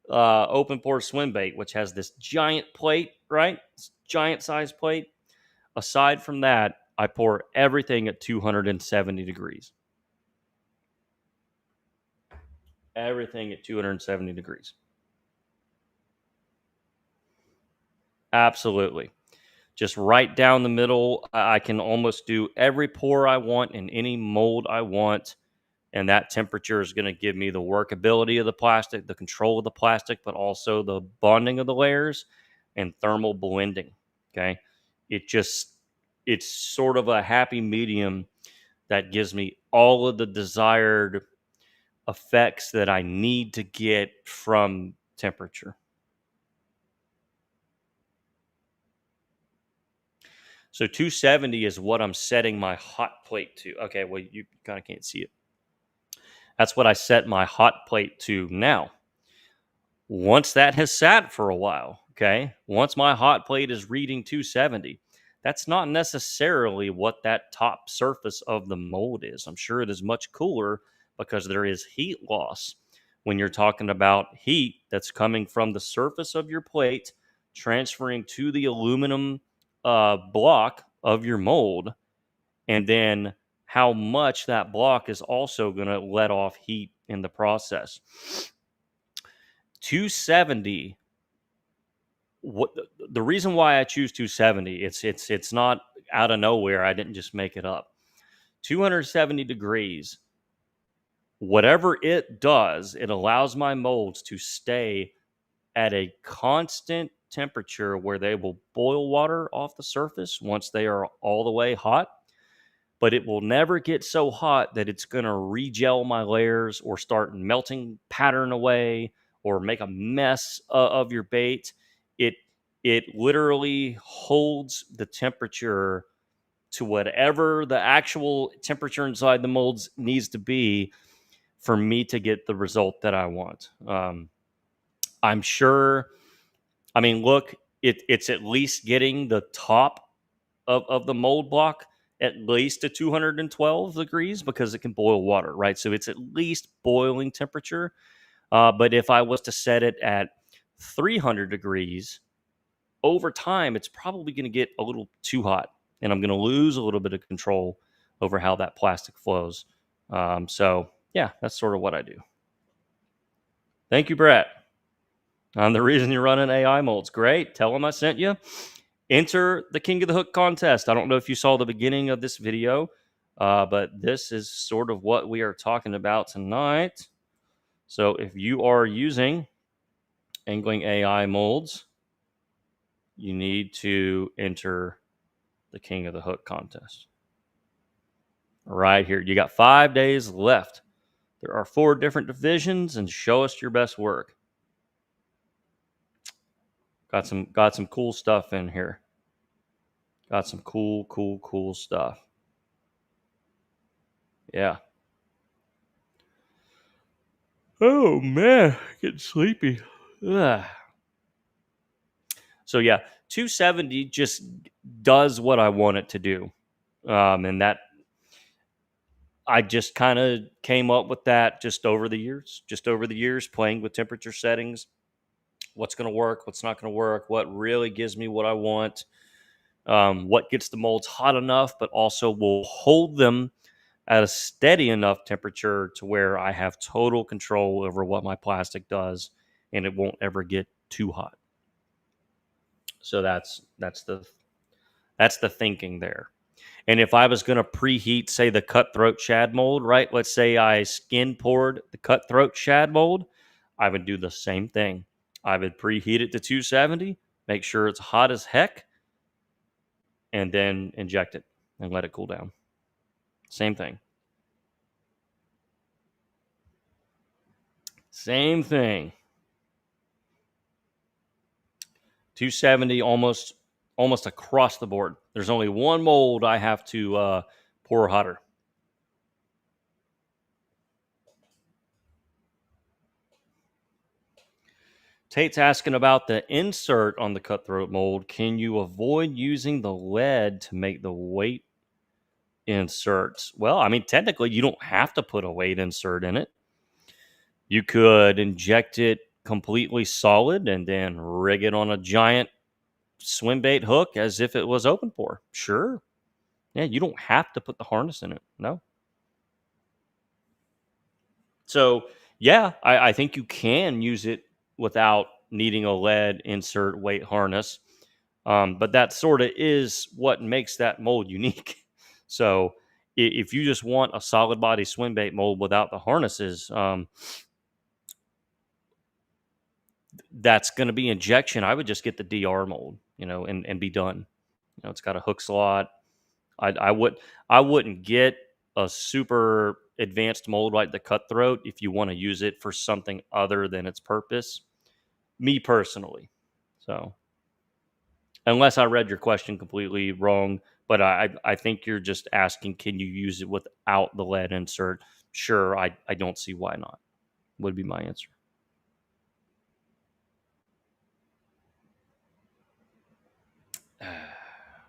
open pour swim bait, which has this giant plate, right? Giant size plate. Aside from that, I pour everything at 270 degrees. Everything at 270 degrees. Absolutely. just right down the middle. I can almost do every pour I want in any mold I want. And that temperature is going to give me the workability of the plastic, the control of the plastic, but also the bonding of the layers and thermal blending. Okay. It just, it's sort of a happy medium that gives me all of the desired effects that I need to get from temperature. So 270 is what I'm setting my hot plate to. Okay, well, you kind of can't see it. That's what I set my hot plate to now. Once that has sat for a while, okay, once my hot plate is reading 270, that's not necessarily what that top surface of the mold is. I'm sure it is much cooler because there is heat loss when you're talking about heat that's coming from the surface of your plate transferring to the aluminum block of your mold, and then how much that block is also going to let off heat in the process. 270, what the reason why I choose 270, it's not out of nowhere. I didn't just make it up. 270 degrees, whatever it does, it allows my molds to stay at a constant temperature where they will boil water off the surface once they are all the way hot, but it will never get so hot that it's going to regel my layers or start melting pattern away or make a mess of your bait. It literally holds the temperature to whatever the actual temperature inside the molds needs to be for me to get the result that I want. I'm sure. I mean, look, it's at least getting the top of the mold block at least to 212 degrees because it can boil water, right? So it's at least boiling temperature. But if I was to set it at 300 degrees, over time, it's probably going to get a little too hot, and I'm going to lose a little bit of control over how that plastic flows. So, yeah, that's sort of what I do. Thank you, Brett. The reason you're running AI molds. Great. Tell them I sent you. Enter the King of the Hook contest. I don't know if you saw the beginning of this video, but this is sort of what we are talking about tonight. So if you are using angling AI molds, you need to enter the King of the Hook contest. Right here. You got 5 days left. There are 4 different divisions, and show us your best work. Got some cool stuff in here. Got some cool stuff. Yeah. Oh man, getting sleepy. Ugh. So yeah, 270 just does what I want it to do, and that I just kind of came up with that just over the years, playing with temperature settings, what's going to work, what's not going to work, what really gives me what I want, what gets the molds hot enough, but also will hold them at a steady enough temperature to where I have total control over what my plastic does, and it won't ever get too hot. So that's the thinking there. And if I was going to preheat, say, the cutthroat shad mold, right? Let's say I skin poured the cutthroat shad mold, I would do the same thing. I would preheat it to 270, make sure it's hot as heck, and then inject it and let it cool down. Same thing. Same thing. 270 almost across the board. There's only one mold I have to pour hotter. Tate's asking about the insert on the cutthroat mold. Can you avoid using the lead to make the weight inserts? Well, I mean, technically, you don't have to put a weight insert in it. You could inject it completely solid and then rig it on a giant swim bait hook as if it was open pour. Sure. Yeah, you don't have to put the harness in it. No. So, yeah, I think you can use it without needing a lead insert weight harness. But that sort of is what makes that mold unique. So if you just want a solid body swim bait mold without the harnesses, that's going to be injection. I would just get the DR mold, and be done. It's got a hook slot. I would I wouldn't get a super advanced mold like the cutthroat if you want to use it for something other than its purpose. Me personally. So unless I read your question completely wrong, but I think you're just asking, can you use it without the lead insert? Sure, I don't see why not. Would be my answer.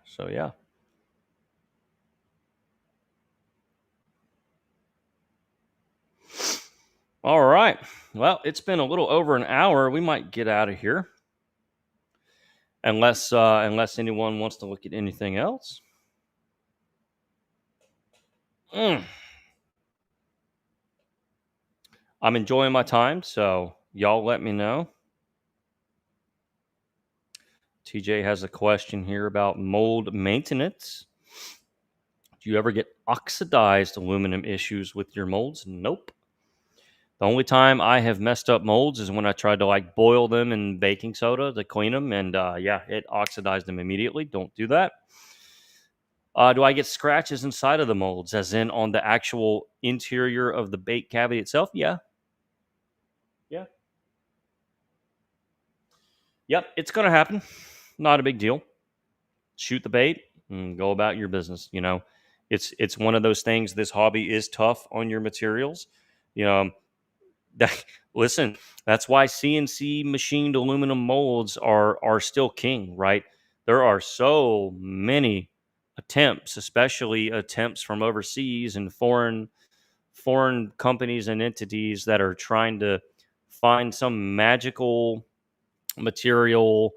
So yeah. All right. Well, it's been a little over an hour. We might get out of here unless anyone wants to look at anything else. Mm. I'm enjoying my time, so y'all let me know. TJ has a question here about mold maintenance. Do you ever get oxidized aluminum issues with your molds? Nope. The only time I have messed up molds is when I tried to boil them in baking soda to clean them, and yeah, it oxidized them immediately. Don't do that. Do I get scratches inside of the molds, as in on the actual interior of the bait cavity itself? Yeah. Yeah. Yep. It's going to happen. Not a big deal. Shoot the bait and go about your business. It's one of those things. This hobby is tough on your materials. You know, that, listen, that's why CNC machined aluminum molds are still king, right? There are so many attempts, especially attempts from overseas and foreign companies and entities that are trying to find some magical material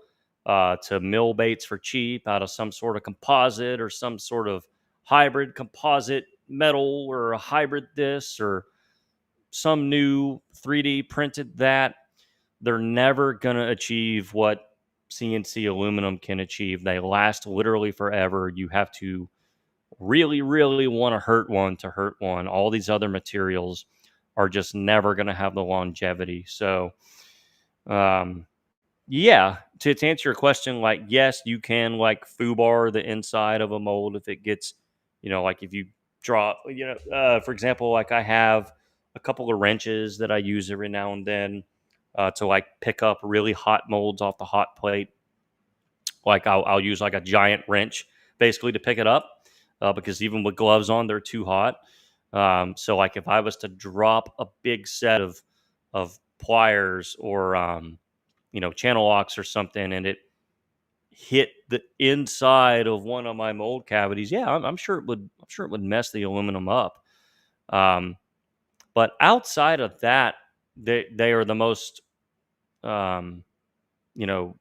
to mill baits for cheap out of some sort of composite or some sort of hybrid composite metal or a hybrid this or some new 3D printed that. They're never going to achieve what CNC aluminum can achieve. They last literally forever. You have to really, really want to hurt one to hurt one. All these other materials are just never going to have the longevity. So, um, yeah, to answer your question, yes, you can foobar the inside of a mold if it gets, if you draw, for example, I have a couple of wrenches that I use every now and then to pick up really hot molds off the hot plate. I'll use a giant wrench basically to pick it up because even with gloves on, they're too hot. So if I was to drop a big set of pliers or channel locks or something, and it hit the inside of one of my mold cavities, yeah, I'm sure it would. I'm sure it would mess the aluminum up. Um, but outside of that, they are the most um, you know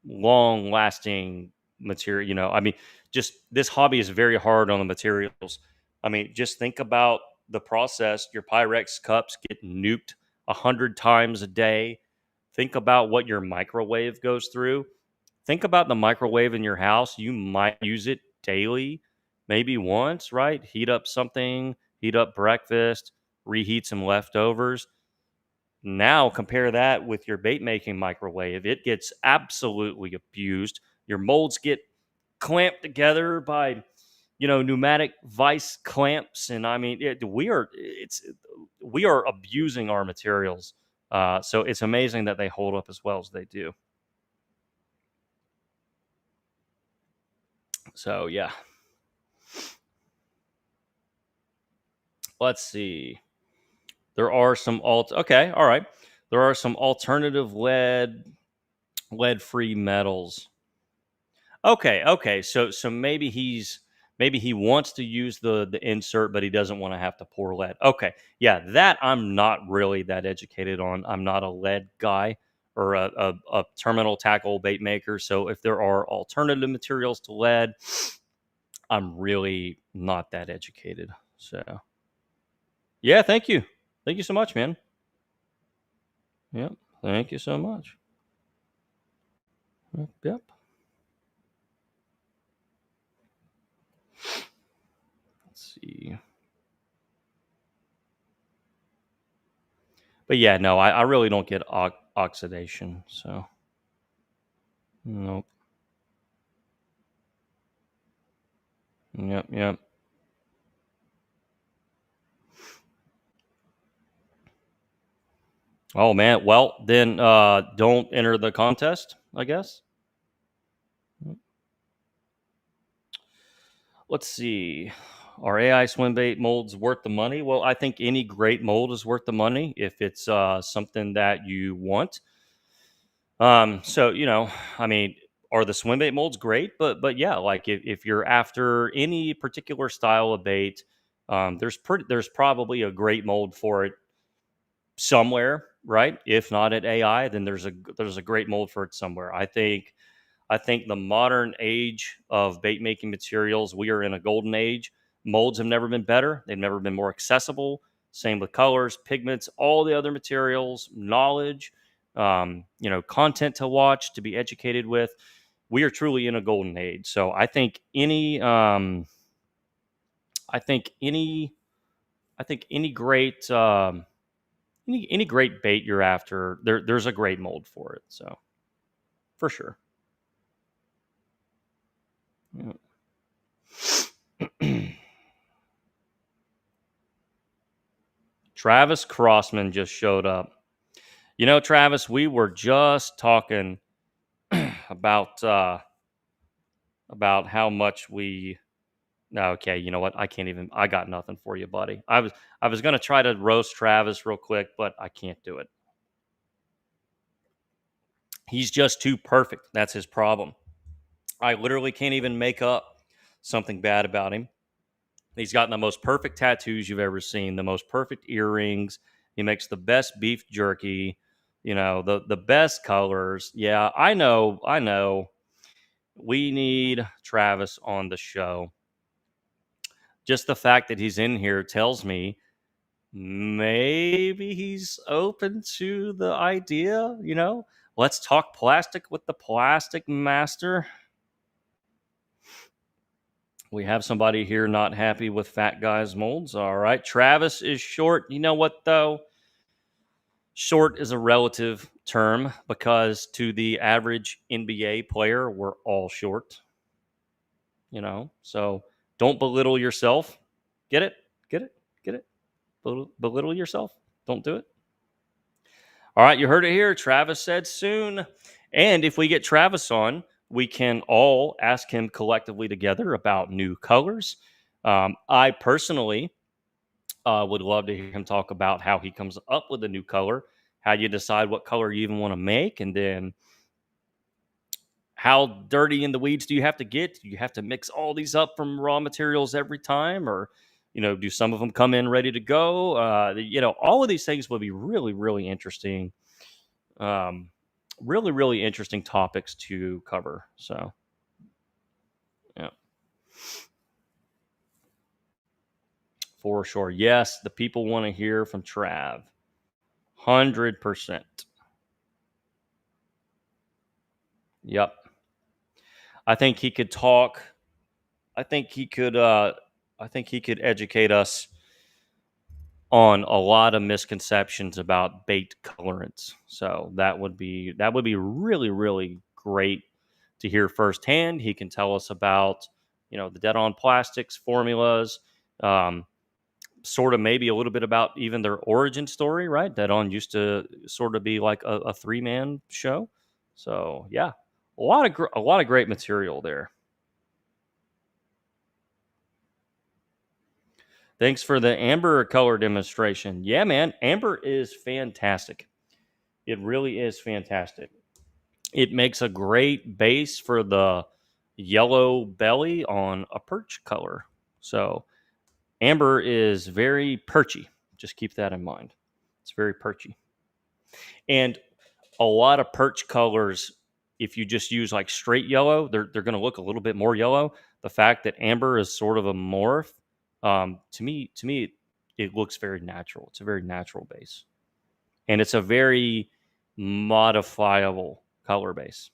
long lasting material. I mean, just this hobby is very hard on the materials. I mean, just think about the process. Your Pyrex cups get nuked 100 times a day. Think about what your microwave goes through. Think about the microwave in your house. You might use it daily, maybe once, right? Heat up something, heat up breakfast, reheat some leftovers. Now compare that with your bait making microwave. It gets absolutely abused. Your molds get clamped together by, pneumatic vice clamps, and I mean, we are abusing our materials. So it's amazing that they hold up as well as they do. So yeah, let's see. There are some Okay, all right. There are some alternative lead free metals. Okay. So maybe he wants to use the insert, but he doesn't want to have to pour lead. Okay, yeah, that I'm not really that educated on. I'm not a lead guy or a terminal tackle bait maker. So if there are alternative materials to lead, I'm really not that educated. So yeah, thank you so much, man. Yep, thank you so much. Yep. see. But yeah, no, I really don't get oxidation. So nope. Yep, yep. Oh man. Well, then don't enter the contest, I guess. Let's see. Are AI swim bait molds worth the money? Well, I think any great mold is worth the money if it's something that you want. So I mean, are the swim bait molds great? But yeah, like if you're after any particular style of bait, there's probably a great mold for it somewhere, right? If not at AI, then there's a great mold for it somewhere. I think the modern age of bait making materials, we are in a golden age. Molds have never been better. They've never been more accessible. Same with colors, pigments, all the other materials, knowledge, content to watch, to be educated with. We are truly in a golden age. So I think any, I think any great bait you're after, there's a great mold for it. So for sure. Yeah. Travis Crossman just showed up. Travis, we were just talking about about how much we. No, okay, you know what? I can't even. I got nothing for you, buddy. I was gonna try to roast Travis real quick, but I can't do it. He's just too perfect. That's his problem. I literally can't even make up something bad about him. He's got the most perfect tattoos you've ever seen, the most perfect earrings. He makes the best beef jerky, the best colors. Yeah, I know, I know. We need Travis on the show. Just the fact that he's in here tells me maybe he's open to the idea, Let's talk plastic with the plastic master. We have somebody here not happy with fat guys molds. All right. Travis is short. You know what, though? Short is a relative term because to the average NBA player, we're all short, So don't belittle yourself. Get it? Get it? Get it? Belittle yourself. Don't do it. All right. You heard it here. Travis said soon. And if we get Travis on, we can all ask him collectively together about new colors. I personally would love to hear him talk about how he comes up with a new color, how you decide what color you even want to make, and then how dirty in the weeds do you have to get? Do you have to mix all these up from raw materials every time, or do some of them come in ready to go? All of these things would be really, really interesting. Um, really, really interesting topics to cover. So, yeah, for sure. Yes, the people want to hear from Trav. 100%. Yep. I think he could talk. I think he could. I think he could educate us on a lot of misconceptions about bait colorants. So that would be really, really great to hear firsthand. He can tell us about the dead on plastics formulas. Um, Sort of maybe a little bit about even their origin story, right? Dead on used to sort of be like a three-man show. So yeah, a lot of great material there. Thanks for the amber color demonstration. Yeah, man, amber is fantastic. It really is fantastic. It makes a great base for the yellow belly on a perch color. So, amber is very perchy. Just keep that in mind. It's very perchy. And a lot of perch colors, if you just use like straight yellow, they're going to look a little bit more yellow. The fact that amber is sort of a morph, to me, it looks very natural. It's a very natural base, and it's a very modifiable color base.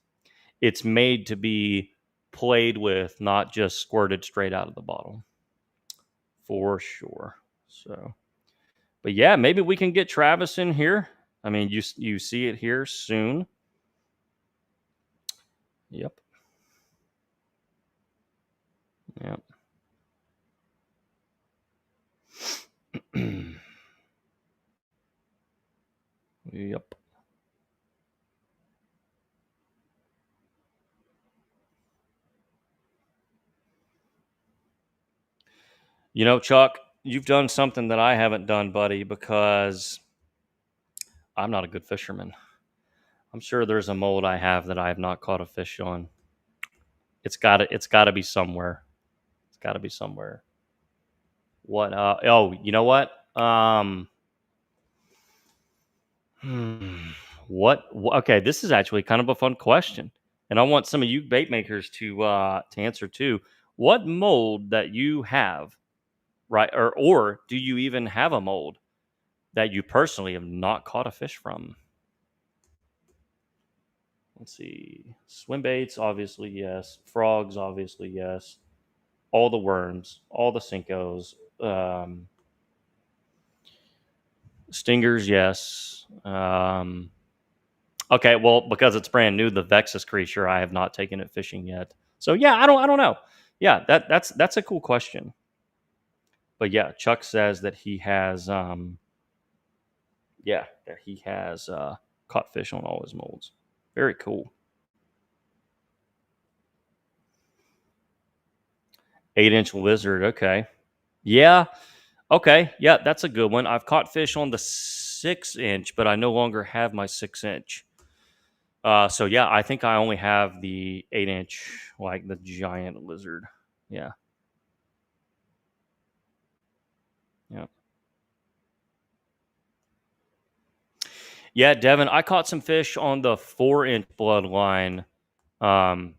It's made to be played with, not just squirted straight out of the bottle. for sure. So, but yeah, maybe we can get Travis in here. I mean, you see it here soon. Yep. Yep. Yep. You know, Chuck, you've done something that I haven't done, buddy, because I'm not a good fisherman. I'm sure there's a mold I have that I have not caught a fish on. It's got to be somewhere. It's got to be somewhere. What oh, you know what? Hmm, okay, this is actually kind of a fun question. And I want some of you bait makers to answer too. What mold that you have, right? Or do you even have a mold that you personally have not caught a fish from? Let's see. Swim baits, obviously, yes. Frogs, obviously, yes. All the worms, all the Cincos, stingers, yes. Okay, well, because it's brand new, the Vexus creature, I have not taken it fishing yet. So yeah, I don't know. Yeah, that's a cool question. But yeah, Chuck says that he has yeah, that he has caught fish on all his molds. Very cool. 8-inch lizard, okay. Yeah, okay. Yeah, that's a good one. I've caught fish on the 6-inch, but I no longer have my 6-inch. So yeah, I think I only have the 8-inch, like the giant lizard. Yeah, yeah, yeah. Devin, I caught some fish on the 4-inch bloodline. Um,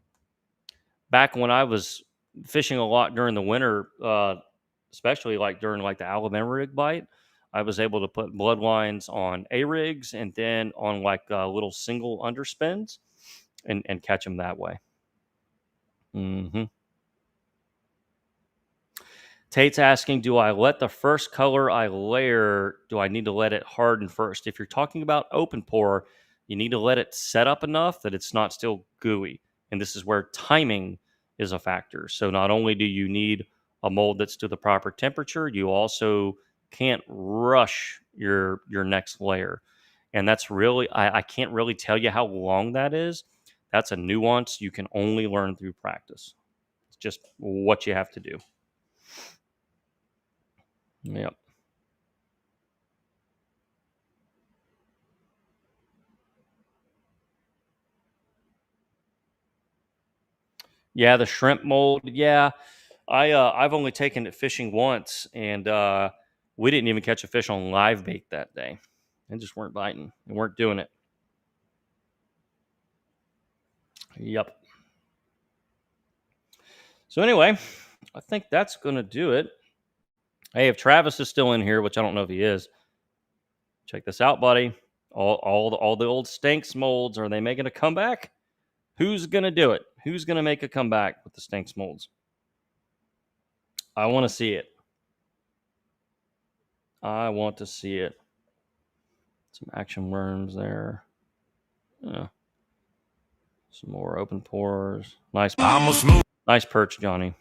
Back when I was fishing a lot during the winter, especially like during like the Alabama rig bite, I was able to put bloodlines on A rigs and then on like little single underspins and catch them that way. Hmm. Tate's asking, do I let the first color I layer, do I need to let it harden first? If you're talking about open pour, you need to let it set up enough that it's not still gooey. And this is where timing is a factor. So not only do you need a mold that's to the proper temperature, you also can't rush your next layer. And that's really I can't really tell you how long that is. That's a nuance you can only learn through practice. It's just what you have to do. Yep. Yeah, the shrimp mold. Yeah, I've only taken it fishing once, and we didn't even catch a fish on live bait that day. They just weren't biting. They weren't doing it. Yep. So anyway, I think that's gonna do it. Hey, if Travis is still in here, which I don't know if he is, check this out, buddy. All the old stinks molds, are they making a comeback? Who's gonna do it? Who's gonna make a comeback with the stinks molds? I want to see it. I want to see it. Some action worms there. Yeah. Some more open pores. Nice perch, Johnny.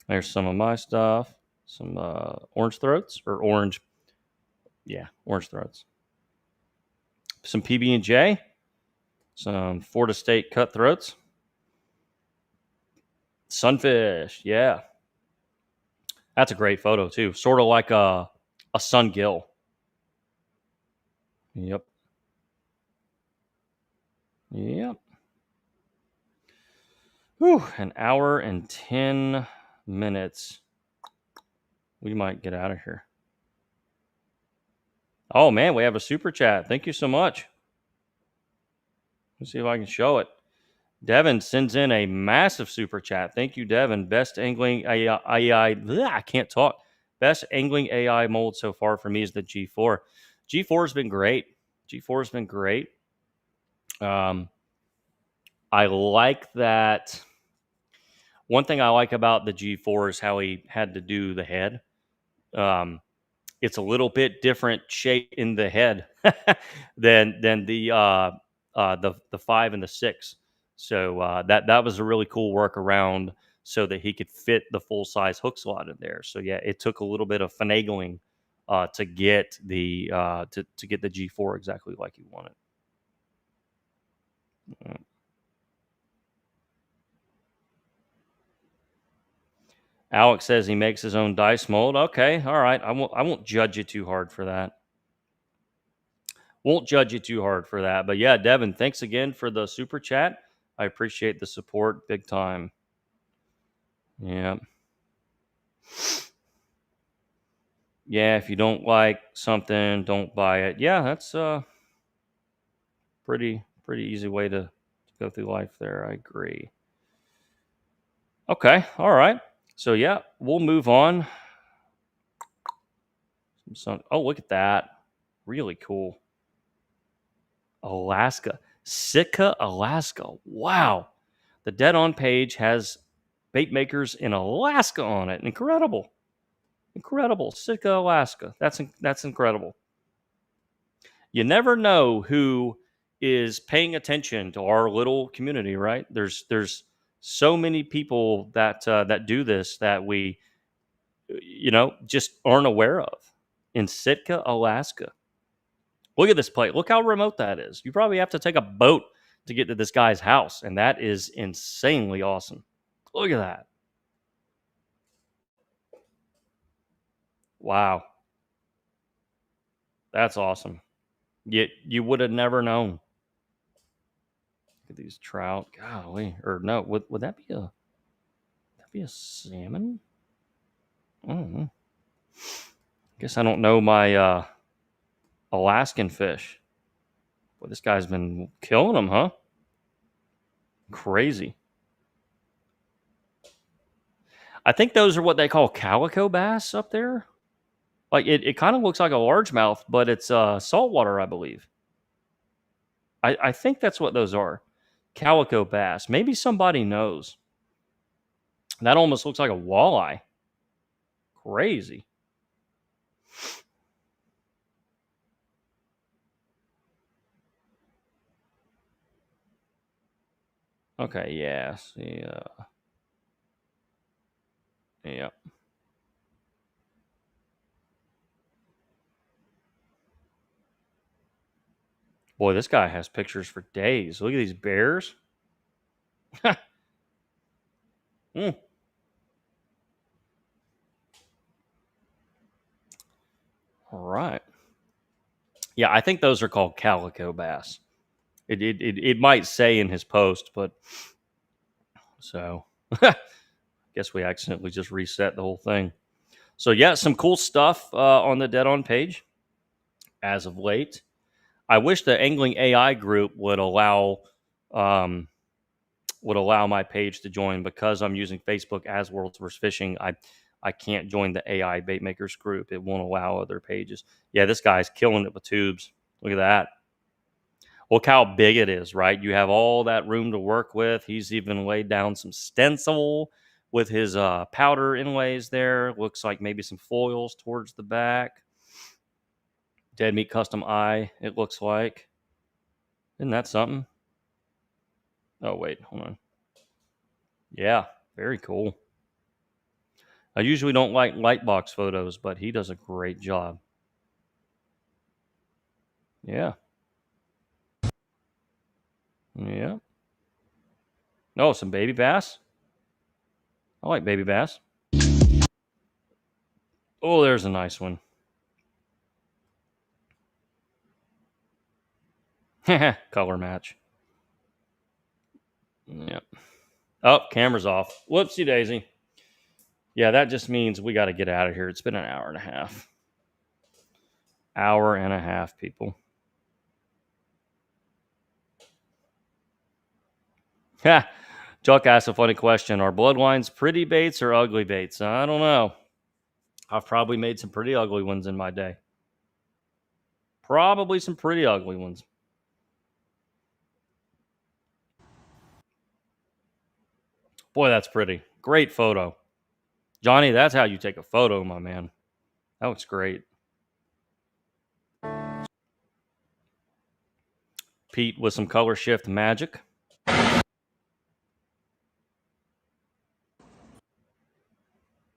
There's some of my stuff. Some orange throats or orange. Yeah, orange throats. Some PB and J. Some Florida State cutthroats. Sunfish. Yeah, that's a great photo too. Sort of like a sun gill. Yep. Yep. Whew, an hour and 10 minutes. We might get out of here. Oh man, we have a super chat. Thank you so much. Let's see if I can show it. Devin sends in a massive super chat. Thank you, Devin. Best angling AI. I can't talk. Best angling AI mold so far for me is the G4. G4 has been great. G4 has been great. I like that. One thing I like about the G4 is how he had to do the head. Um, it's a little bit different shape in the head than the 5 and the 6. So that was a really cool workaround so that he could fit the full size hook slot in there. So yeah, it took a little bit of finagling to get to get the G4 exactly like you wanted. Mm. Alex says he makes his own dice mold. Okay, all right. I won't judge you too hard for that. Won't judge you too hard for that. But yeah, Devin, thanks again for the super chat. I appreciate the support big time. Yeah. Yeah, if you don't like something, don't buy it. Yeah, that's a pretty easy way to go through life there. I agree. Okay, all right. So yeah, we'll move on. Oh, look at that. Really cool. Alaska. Sitka, Alaska. Wow. The Dead On page has bait makers in Alaska on it. Incredible. Incredible. Sitka, Alaska. That's incredible. You never know who is paying attention to our little community, right? There's so many people that do this that we just aren't aware of in Sitka, Alaska. Look at this place. Look how remote that is. You probably have to take a boat to get to this guy's house, and that is insanely awesome. Look at that. Wow. That's awesome. You would have never known. Look at these trout. Golly. Or no, would that be a salmon? I don't know. Guess I don't know my Alaskan fish. Boy, this guy's been killing them, huh? Crazy. I think those are what they call calico bass up there. Like it kind of looks like a largemouth, but it's saltwater, I believe. I think that's what those are. Calico bass. Maybe somebody knows. That almost looks like a walleye. Crazy. Okay, yeah. See, yeah. Boy, this guy has pictures for days. Look at these bears. Mm. All right. Yeah, I think those are called calico bass. It might say in his post, but so guess we accidentally just reset the whole thing. So yeah, some cool stuff on the Dead On page as of late. I wish the angling AI group um, would allow my page to join because I'm using Facebook as World's Worst Fishing. I can't join the AI bait makers group. It won't allow other pages. Yeah, this guy's killing it with tubes. Look at that. Look how big it is, right? You have all that room to work with. He's even laid down some stencil with his powder inlays there. Looks like maybe some foils towards the back. Dead Meat Custom Eye, it looks like. Isn't that something? Oh, wait, hold on. Yeah, very cool. I usually don't like lightbox photos, but he does a great job. Yeah. Yeah. Oh, some baby bass. I like baby bass. Oh, there's a nice one. Color match. Yep. Oh, camera's off. Whoopsie daisy. Yeah, that just means we got to get out of here. It's been an hour and a half. Hour and a half, people. Ha! Chuck asked a funny question. Are bloodlines pretty baits or ugly baits? I don't know. I've probably made some pretty ugly ones in my day. Probably some pretty ugly ones. Boy, that's pretty. Great photo. Johnny, that's how you take a photo, my man. That looks great. Pete with some color shift magic.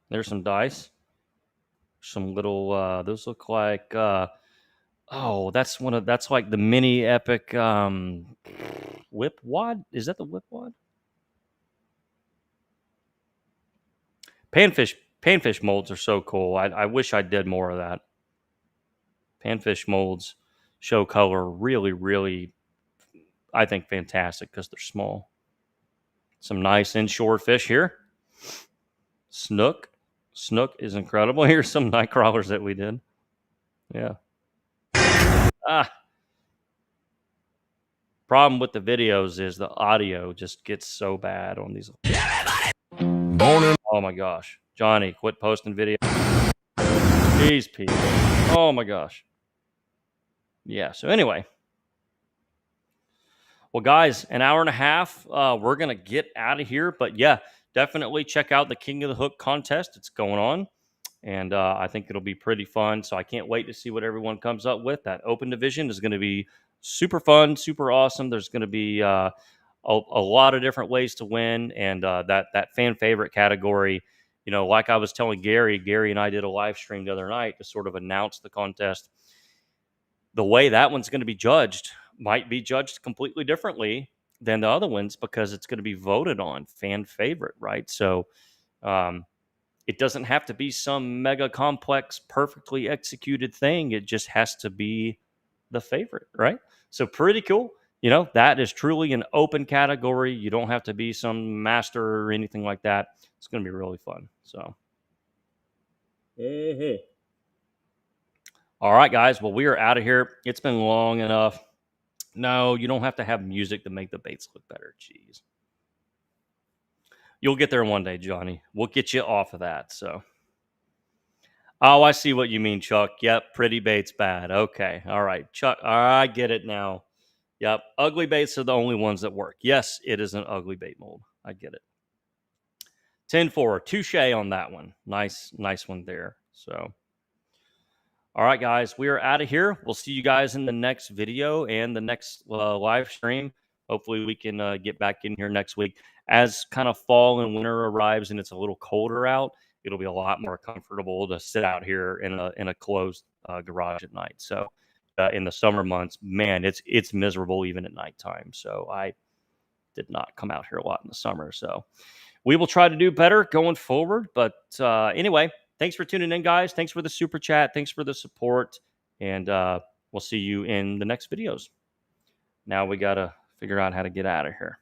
There's some dice. Some little those look like oh, that's like the mini epic whip wad. Is that the whip wad? Panfish molds are so cool. I wish I did more of that. Panfish molds show color really, really, I think, fantastic because they're small. Some nice inshore fish here. Snook. Snook is incredible. Here's some night crawlers that we did. Yeah. Ah. Problem with the videos is the audio just gets so bad on these. Oh my gosh. Johnny, quit posting video. Jeez, people. Oh my gosh. Yeah. So anyway. Well, guys, an hour and a half. We're gonna get out of here. But yeah, definitely check out the King of the Hook contest. It's going on. And I think it'll be pretty fun. So I can't wait to see what everyone comes up with. That open division is going to be super fun, super awesome. There's going to be a lot of different ways to win, and that fan favorite category. You know, like I was telling Gary and I did a live stream the other night to sort of announce the contest. The way that one's going to be judged might be judged completely differently than the other ones because it's going to be voted on fan favorite, right? So. It doesn't have to be some mega complex, perfectly executed thing. It just has to be the favorite, right? So pretty cool. You know, that is truly an open category. You don't have to be some master or anything like that. It's going to be really fun. So, all right, guys. Well, we are out of here. It's been long enough. No, you don't have to have music to make the baits look better. Jeez. You'll get there one day, Johnny. We'll get you off of that. So. Oh, I see what you mean, Chuck. Yep, pretty bait's bad. Okay, all right, Chuck. I get it now. Yep, ugly baits are the only ones that work. Yes, it is an ugly bait mold. I get it. 10-4, touche on that one. Nice one there. So, all right, guys, we are out of here. We'll see you guys in the next video and the next live stream. Hopefully, we can get back in here next week. As kind of fall and winter arrives and it's a little colder out, it'll be a lot more comfortable to sit out here in a closed garage at night. So, in the summer months, man, it's miserable even at nighttime. So, I did not come out here a lot in the summer. So, we will try to do better going forward. But anyway, thanks for tuning in, guys. Thanks for the super chat. Thanks for the support. And we'll see you in the next videos. Now we got to figure out how to get out of here.